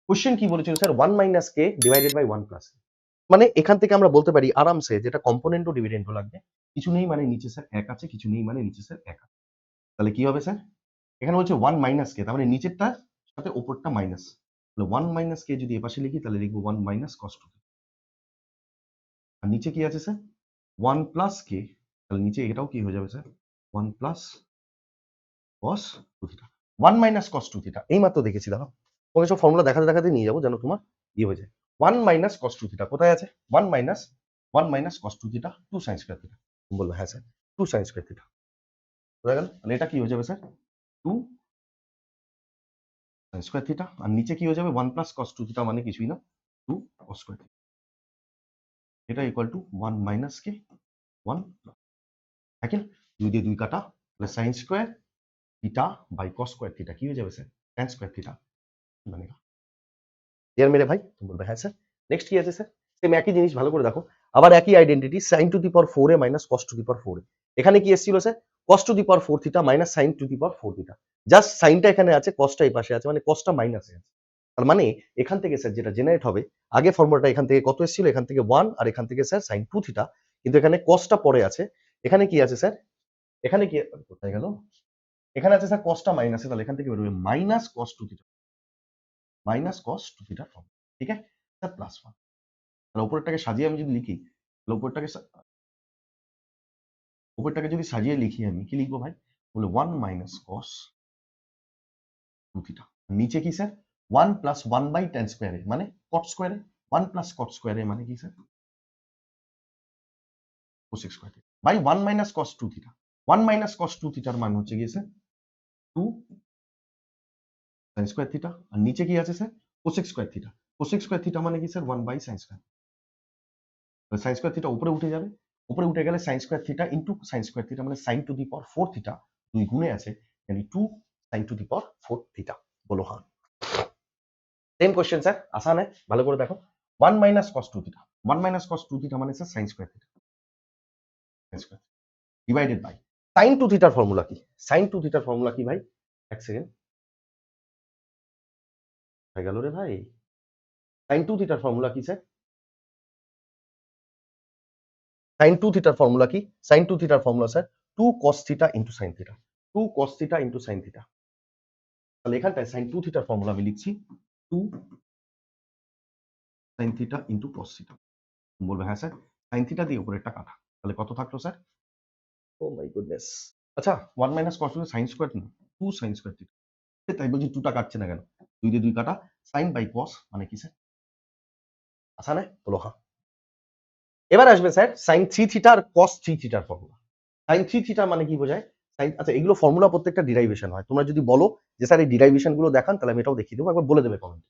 question কি বলেছিল sir 1 minus k divided by 1 plus. মানে এখান থেকে আমরা বলতে পারি আরামসে, যেটা কম্পোনেন্ট ও ডিভিডেন্ডও লাগবে, কিছু নেই মানে নিচে স্যার 1 আছে, কিছু নেই মানে নিচে স্যার 1 আছে, তাহলে কি হবে স্যার এখানে বলছে 1 মাইনাস কে, তার মানে নিচেরটা সাথে উপরটা মাইনাস, তাহলে 1 মাইনাস কে যদি এপাশে লিখি তাহলে লিখবো 1 মাইনাস cos 2, আর নিচে কি আছে স্যার 1 প্লাস কে, তাহলে নিচে এটাও কি হয়ে যাবে sir 1 plus cos 2 theta, 1 minus cos 2 theta. এই মাত্র দেখেছি, দাঁড়াও তোমাকে সব ফর্মুলা দেখাতে দেখাতে নিয়ে যাবো যেন তোমার ইয়ে হয়ে যায়। 1 মাইনাস cos 2 থিটা কোথায় আছে 1 minus cos 2 theta 2 sin square theta. তুমি বলবে হ্যাঁ স্যার 2 sin স্কয়ার থিটা হয়ে গেল, তাহলে এটা কি হয়ে যাবে স্যার 2 sin স্কয়ার থিটা, আর নিচে কি হয়ে যাবে 1 প্লাস cos 2 থিটা মানে কিছুই না 2 cos স্কয়ার থিটা, এটা ইকুয়াল টু 1 মাইনাস কে 1 ঠিক আছে, 2 দিয়ে 2 কাটা, তাহলে sin square theta by cos square theta কি হয়ে যাবে স্যার tan স্কয়ার থিটা बनेगा। ক্লিয়ার মেরে ভাই? তুমি বলবে হ্যাঁ স্যার। নেক্সট কি আছে স্যার? সেম একই জিনিস ভালো করে দেখো, আবার একই identity sin to the power 4 a মাইনাস cos to the power 4 a। এখানে কি এসেছিল sir cos to the power 4 theta minus sin to the power 4 theta. Just সাইনটা এখানে আছে, cosটা এই পাশে আছে, মানে cosটা মাইনাসে আছে। তার মানে এখান থেকে স্যার যেটা জেনারেট হবে, আগে ফর্মুলাটা এখান থেকে কত এসেছিল, এখান থেকে 1 আর এখান থেকে স্যার sin 2 থিটা, কিন্তু এখানে cosটা পরে আছে। এখানে কি আছে স্যার, এখানে কি কোথায় গেল, এখানে আছে স্যার cosটা মাইনাসে, তাহলে এখান থেকে বেরোবে minus cos 2 theta, minus cos 2 theta form, ঠিক আছে স্যার প্লাস 1। তাহলে উপরেরটাকে সাজিয়ে আমি যদি লিখি, তাহলে উপরেরটাকে যদি সাজিয়ে লিখি আমি কি লিখবো ভাই, বলে 1 মাইনাস cos 2 থিটা, নিচে কি স্যার 1 প্লাস 1 বাই tan স্কয়ারে মানে cot স্কয়ারে, 1 প্লাস cot স্কয়ারে মানে কি sir cosec square theta by 1 minus cos 2 theta. 1 minus cos 2 থিটার মান হচ্ছে গিয়ে স্যার 2 sin স্কয়ার থিটা, আর নিচে কি আছে sir cosec square theta. cosec square theta মানে কি sir 1 by sin square, sin square theta উপরে উঠে যাবে, উপরে উঠে গেলে sin square theta into sin square theta মানে sin to the power 4 theta, দুই গুণে আছে यानी 2 sin to the power 4 theta. বলো हाँ। सेम क्वेश्चन স্যার, आसान है, ভালো করে দেখো। 1 minus cos 2 theta, 1 minus cos 2 theta মানে sir sin square theta, sin square. Divided by sine two থিটার ফর্মুলা কি? সাইন টু থিটার ফর্মুলা কি ভাই? এক সেকেন্ড, হয়ে গেল রে ভাই। সাইন টু থিটার ফর্মুলা কি স্যার? সাইন টু থিটার ফর্মুলা কি? সাইন টু থিটার formula sir two cos theta into sine theta, two cos theta into sine theta. তাহলে এখানটায় সাইন টু থিটার ফর্মুলা আমি লিখছি two sine theta into cos theta. বলবে হ্যাঁ স্যার, সাইন থিটা দিয়ে উপরে একটা কাটা, তাহলে কত থাকলো স্যার? O my goodness. আচ্ছা, 1 মাইনাস কস সাইন স্কোয়ার না, 2 সাইন স্কোয়ার থিটা। তাই বলছি 2টা কাটছে না কেন? 2 দিয়ে 2 কাটা, সাইন বাই কস মানে কি স্যার? আচ্ছা না? বলো হ্যাঁ। এবার আসবে স্যার সাইন 3 থিটা আর কস 3 থিটার ফর্মুলা। সাইন 3 থিটা মানে কি বোঝায়? সাইন, আচ্ছা এগুলো ফর্মুলা প্রত্যেকটা ডিরাইভেশন হয়। তোমরা যদি বলো যে স্যার এই ডিরাইভেশন গুলো দেখান, তাহলে আমি এটাও দেখিয়ে দেবো, একবার বলে দেবে কমেন্ট।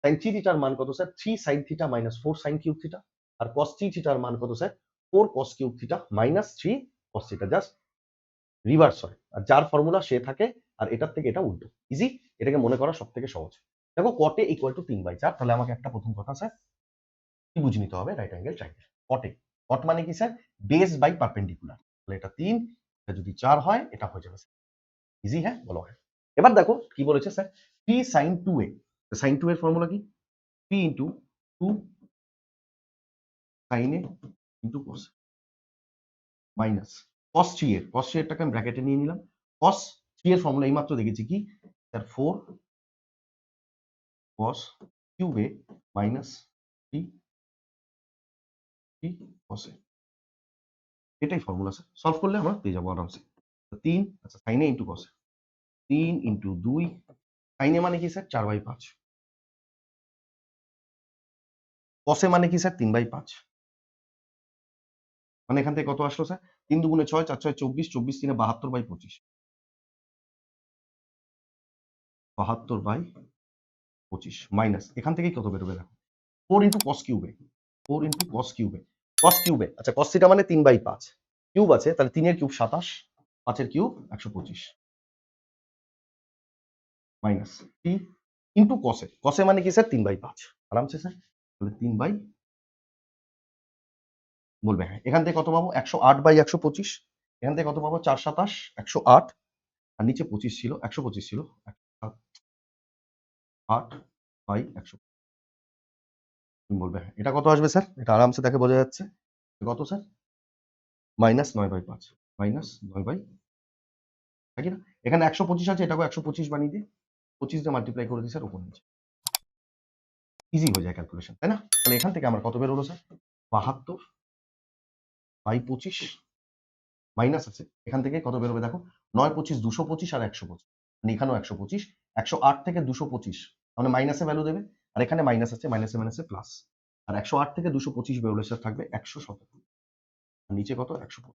সাইন 3 থিটার মান কত sir? 3 sine theta minus 4 sine cube theta. আর কস 3 থিটার মান কত sir? 4 cos cube theta minus 3 cos theta. Just reverse হয়, আর যার ফর্মুলা সে থাকে, আর এটার থেকে এটা উল্টো। ইজি, এটাকে মনে করা সব থেকে সহজ। দেখো কটে ইকুয়াল টু 3/4, তাহলে আমাকে একটা প্রথম কথা স্যার কি বুঝে নিতে হবে? Right angle triangle. কটে, কট মানে কি স্যার? Base by perpendicular. তাহলে এটা 3, এটা যদি 4 হয় এটা হয়ে যাবে। ইজি, হ্যাঁ বলো হ্যাঁ। এবার দেখো কি বলেছে স্যার, 3 sin 2a। sin 2 এর ফর্মুলা কি? 3 into 2 sin a into cos minus cos 3 এর, cos 3 এরটাকে আমি ব্র্যাকেটে নিয়ে নিলাম। cos 3 এর ফর্মুলা এইমাত্র দেখেছি কি sir? 4 cos cube a minus 3 cos a। এটাই ফর্মুলা স্যার, সলভ করলে আমরা পেয়ে যাবো আরামসে। 3, আচ্ছা sin a into cos a, 3 into 2 sin a মানে কি স্যার? 4/5। cos a মানে কি স্যার? 3/5। মানে এখান থেকে কত আসলো স্যার? 3 দুগুণে 6, 4 6 24, 24 3 72/25, 72/25 মাইনাস এখান থেকেই কত বেরোবে দেখো, 4 ইন্টু কস কিউবে, 4 ইন্টু কস কিউবে, কস কিউবে, আচ্ছা কস থিটা মানে 3/5, কিউব আছে তাহলে 3 এর কিউব 27, 5 এর কিউব 125 মাইনাস 3 ইন্টু কসে, কসে মানে কি স্যার? 3/5 আরামসে স্যার, তাহলে 3 বলবে হ্যাঁ। এখান থেকে কত পাবো? 108/125, এখান থেকে কত পাবো? 4 27 108, আর নিচে 25 ছিল, 125 ছিল, 8/100। তুমি বলবে হ্যাঁ। এটা কত আসবে স্যার? এটা আরামসে দেখে বোঝা যাচ্ছে। কত স্যার? মাইনাস 9/5, মাইনাস 9/, নাকি না? এখানে 125 আছে, এটাকে 125 বানিয়ে দিই, 25 দিয়ে মাল্টিপ্লাই করে দিই স্যার উপর নিচে, ইজি হয়ে যায় ক্যালকুলেশন, তাই না? তাহলে এখান থেকে আমার কত বের হলো স্যার? 72/25 মাইনাস আছে, এখান থেকে কত বেরোবে দেখো? 9 25 225 আর 125, মানে এখানেও 125, 108 থেকে 225 মানে মাইনাসে ভ্যালু দেবে, আর এখানে মাইনাস আছে, মাইনাসে মাইনাসে প্লাস, আর 108 থেকে 225 বেরোলে স্যার থাকবে 117, আর নিচে কত? 125,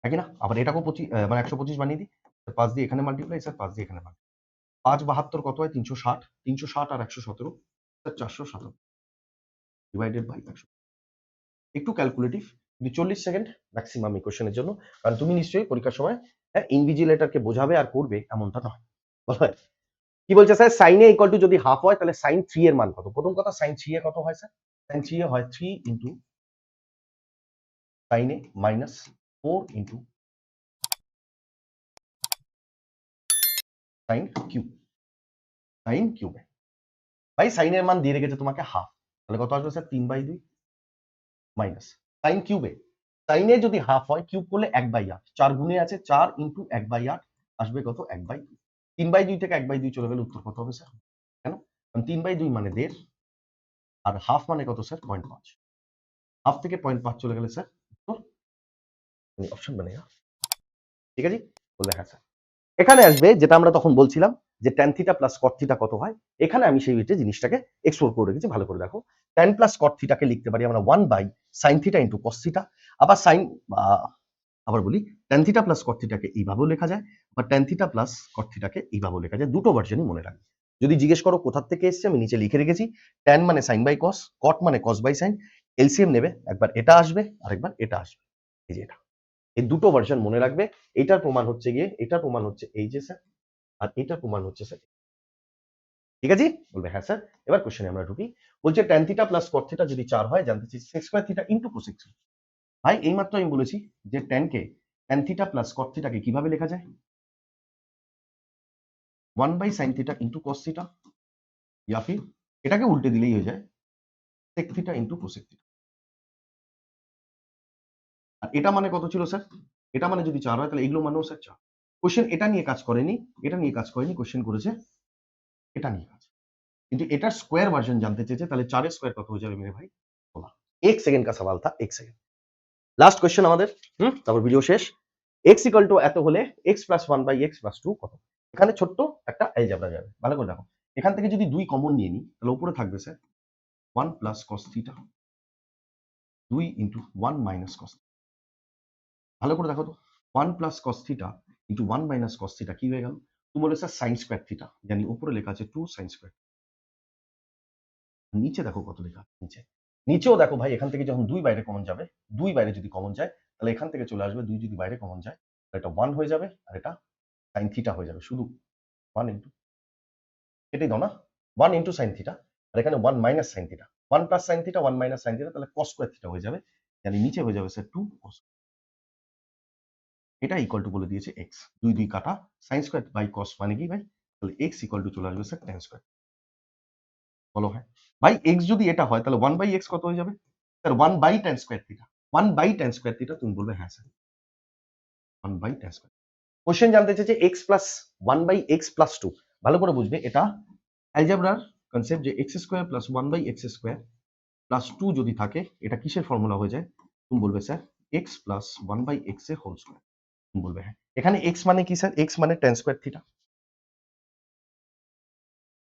নাকি না? আবার এটাকেও 25 মানে 125 বানিয়ে দিই, 5 দিয়ে এখানে মাল্টিপ্লাই স্যার, 5 দিয়ে এখানে মাল্টিপ্লাই, 5 72 কত হয়? 360, 360 আর 117 স্যার 417 ডিভাইডেড বাই 100। একটু ক্যালকুলেটিভ, কিন্তু 40 সেকেন্ড ম্যাক্সিমাম এই কোশ্চেনের জন্য, কারণ তুমি নিশ্চয়ই পরীক্ষার সময় হ্যাঁ ইনভিজিলেটরকে বোঝাবে আর করবে এমনটা নয়। বলো কি বলছে sir? Sine A equal to যদি হাফ হয় তাহলে সাইন 3 এর মান কত? প্রথম কথা সাইন 3 এ কত হয় স্যার? সাইন 3 এ হয় 3 into sine a minus 4 into sine cube, sine কিউবে। ভাই সাইন এর মান দিয়ে রেখেছে তোমাকে হাফ, তাহলে কত আসবে স্যার? 3/2 মাইনাস সাইন কিউবে, সাইন এ যদি হাফ হয় কিউব করলে 1/8, 4 গুণে আছে, 4 ইনটু 1/8 আসবে কত? 1/2। 3/2 থেকে 1/2 চলে গেলে উত্তর কত হবে স্যার? কেন? কারণ 3/2 মানে 1.5, আর হাফ মানে কত স্যার? 0.5, হাফ থেকে 0.5 চলে গেলে স্যার উত্তর অপশন বনেগা। ঠিক আছে, বলবে হ্যাঁ স্যার। এখানে আসবে যেটা আমরা তখন বলছিলাম যে tan theta plus cot theta কত হয়, এখানে আমি সেই জিনিসটাকে এক্সপ্লোর করে রেখেছি, ভালো করে দেখো। ট্যান প্লাস কট থিটাকে লিখতে পারি আমরা 1/sin theta into cos theta, আবার সাইন, আবার বলি ট্যান থিটা প্লাস কট থিটাকে এইভাবেও লেখা যায়, বা ট্যান থিটা প্লাস কট থিটাকে এইভাবেও লেখা যায়, দুটো ভার্সনই মনে রাখবে। যদি জিজ্ঞেস করো কোথা থেকে এসছে, আমি নিচে লিখে রেখেছি, ট্যান মানে সাইন বাই কস, কট মানে কস বাই সাইন, এলসিএম নেবে, একবার এটা আসবে আর একবার এটা আসবে, এই যে এটা, এই দুটো ভার্সন মনে রাখবে। এটার প্রমাণ হচ্ছে গিয়ে, এটার প্রমাণ হচ্ছে এই যে স্যার, আর এটার প্রমাণ হচ্ছে স্যার, ঠিক আছে? বলবে হ্যাঁ স্যার। এবার কোশ্চেনে আমরা ঢুকি। বলছে tan theta plus cot theta যদি 4 হয়, জানতে চাই sec square theta into cosec theta. ভাই এইমাত্র আমি বলেছি যে tan থিটা প্লাস cot থিটাকে কিভাবে লেখা যায় 1/sin theta into cos theta, या फिर এটাকে উল্টে দিলেই হয়ে যায় sec theta into cosec theta. আর এটা মানে কত ছিল স্যার? এটা মানে যদি 4 হয় তাহলে এগুলো মানেও স্যার 4। কোশ্চেন এটা নিয়ে কাজ করেনি, এটা নিয়ে কাজ করেনি, কোশ্চেন করেছে এটা নিয়ে কাজ। কিন্তু এটার স্কোয়ার ভার্সন জানতে চেয়েছে, তাহলে 4 এর স্কোয়ার কত হয়ে যাবে মেরে ভাই? 16। 1 সেকেন্ড का सवाल था, 1 সেকেন্ড। লাস্ট কোশ্চেন আমাদের, তারপর ভিডিও শেষ। x ইকুয়াল টু এত হলে x প্লাস 1/x প্লাস 2 কত? এখানে ছোট্ট একটা অ্যালজেব্রা যাবে, ভালো করে দেখো। এখান থেকে যদি 2 কমন নিয়ে নিই তাহলে উপরে থাকবে sir 1 plus cos theta 2 into 1 minus cos। ভালো করে দেখো তো, 1 plus cos theta into 1 minus cos theta কি হয়ে গেল? তুমি বলে স্যার sin স্কয়ার থিটা, জানি উপরে লেখা আছে 2 sin স্কয়ার। নিচে দেখো কত লেখা আছে নিচে। নিচেও দেখো ভাই, এখান থেকে যখন 2 বাইরে কমন যাবে, 2 বাইরে যদি কমন যায় তাহলে এখান থেকে চলে আসবে 2 যদি বাইরে কমন যায় তাহলে এটা 1 হয়ে যাবে আর এটা sin থিটা হয়ে যাবে, শুধু 1 ইনটু, এটাই দাও না, 1 ইনটু sin থিটা আর এখানে 1 minus sin theta, 1 plus sin theta 1 minus sin theta, তাহলে cos স্কয়ার থিটা হয়ে যাবে, মানে নিচে হয়ে যাবে স্যার 2 cos। এটা ইকুয়াল টু বলে দিয়েছে x, 2 2 কাটা, sin স্কয়ার বাই cos মানে কি ভাই? তাহলে x ইকুয়াল টু চলে আসবে স্যার tan স্কয়ার। বলো হ্যাঁ ভাই, x যদি এটা হয় তাহলে 1/x কত হয়ে যাবে sir? 1/tan square theta, 1/tan square theta. তুমি বলবে হ্যাঁ স্যার 1/tan স্কয়ার। কোশ্চেন জানতে চাইছে x প্লাস 1/x প্লাস 2। ভালো করে বুঝবে, এটা অ্যালজেব্রার কনসেপ্ট যে x square plus 1/x square plus 2 যদি থাকে এটা কিসের ফর্মুলা হয়ে যায়? তুমি বলবে স্যার x প্লাস 1/x এর হোল স্কয়ার। তুমি বলবে হ্যাঁ। এখানে x মানে কি স্যার? x মানে tan square theta,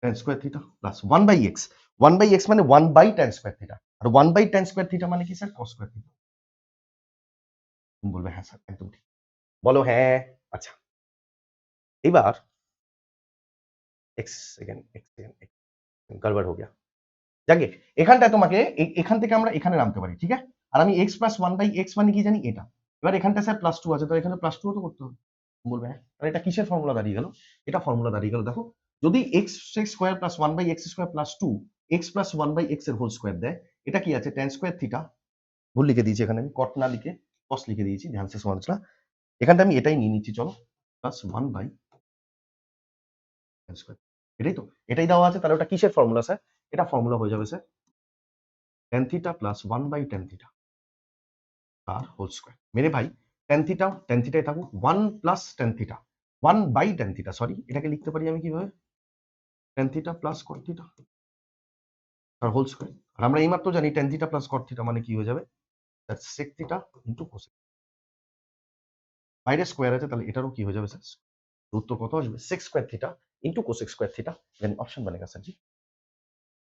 tan square theta plus 1/x, 1/x মানে 1/tan স্কয়ার থিটা, আর 1/tan স্কয়ার থিটা মানে কি স্যার? cos square theta. তুমি বলবে হ্যাঁ স্যার একদম ঠিক। বলো হ্যাঁ। আচ্ছা, এবার এক সেকেন্ড, গড়বড় হয়ে গেল। যাকে এখানটায় তোমাকে এখান থেকে আমরা এখানে নামতে পারি, ঠিক আছে? আর আমি x প্লাস 1/x মানে কি জানি এটা। এবার এখানটা স্যার প্লাস 2 আছে, তাহলে এখানে প্লাস 2 তো করতে হবে। বলবে হ্যাঁ। তাহলে এটা কিসের ফর্মুলা দাঁড়িয়ে গেল? এটা ফর্মুলা দাঁড়িয়ে গেল, দেখো, যদি x square plus 1/x square plus 2 x plus 1/x এর হোল স্কয়ার দেয়, এটা কি আছে? tan স্কয়ার থিটা, ভুল লিখে দিয়েছি এখানে আমি, cot না লিখে cos লিখে দিয়েছি, ধ্যান সে সমঝনা। এখানটা আমি এটাই নিয়ে নিচ্ছি, চলো, প্লাস 1/tan স্কয়ার। এটাই তো, এটাই দেওয়া আছে, তাহলে ওটা কিসের ফর্মুলা স্যার? এটা ফর্মুলা হয়ে যাবে sir tan theta plus 1/tan theta আর হোল স্কয়ার। মেরে ভাই, tan থিটাই থাকুক, 1 plus tan theta 1/tan theta, sorry, এটাকে লিখতে পারি আমি কিভাবে? tan theta plus cot theta আর হোল স্কয়ার। আর আমরা এইমাত্র জানি tan theta plus cot theta মানে কি হয়ে যাবে? That's sec theta into cosec। বাইরে স্কয়ার আছে, তাহলে এটারও কি হয়ে যাবে স্যার? উত্তর কত আসবে? sec square theta into cosec square theta. Then option बनेगा স্যার জি।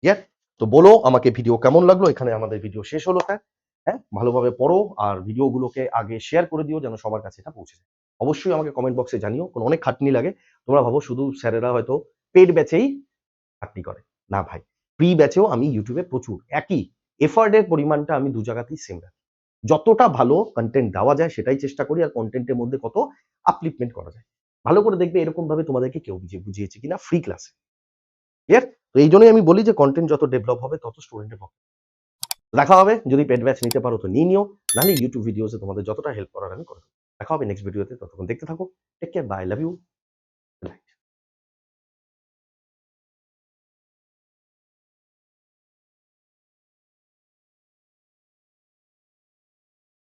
ইয়ার, তো বলো আমাকে ভিডিও কেমন লাগলো? এখানে আমাদের ভিডিও শেষ হলো স্যার। হ্যাঁ, ভালোভাবে পড়ো আর ভিডিওগুলোকে আগে শেয়ার করে দিও যেন সবার কাছে এটা পৌঁছে যায়। অবশ্যই আমাকে কমেন্ট বক্সে জানিও, কোনো অনেক খাটনি লাগে। তোমরা ভাবো শুধু স্যারেরা হয়তো পেইড ব্যাচেই খাটনি করে। না ভাই, ফ্রি ব্যাচেও আমি ইউটিউবে প্রচুর একই এফর্টের পরিমাণটা আমি 2 জায়গাতেই সেম রাখি। যতটা ভালো কনটেন্ট দেওয়া যায় সেটাই চেষ্টা করি, আর কনটেন্টের মধ্যে কত আপলিফটমেন্ট করা যায়। ভালো করে দেখবে এরকম ভাবে তোমাদেরকে কেউ বুঝিয়েছে কিনা ফ্রি ক্লাসে। ক্লিয়ার? তো এইজন্যই আমি বলি যে কনটেন্ট যত ডেভেলপ হবে তত স্টুডেন্টের পক্ষে। দেখা হবে, যদি পেড ব্যাচ নিতে পারো তো নিয়ে নিও, নাহলে ইউটিউব ভিডিওসে তোমাদের যতটা হেল্প করার আমি করে দেবো। দেখা হবে নেক্সট ভিডিওতে, ততক্ষণ দেখতে থাকো। Take care, bye, love you.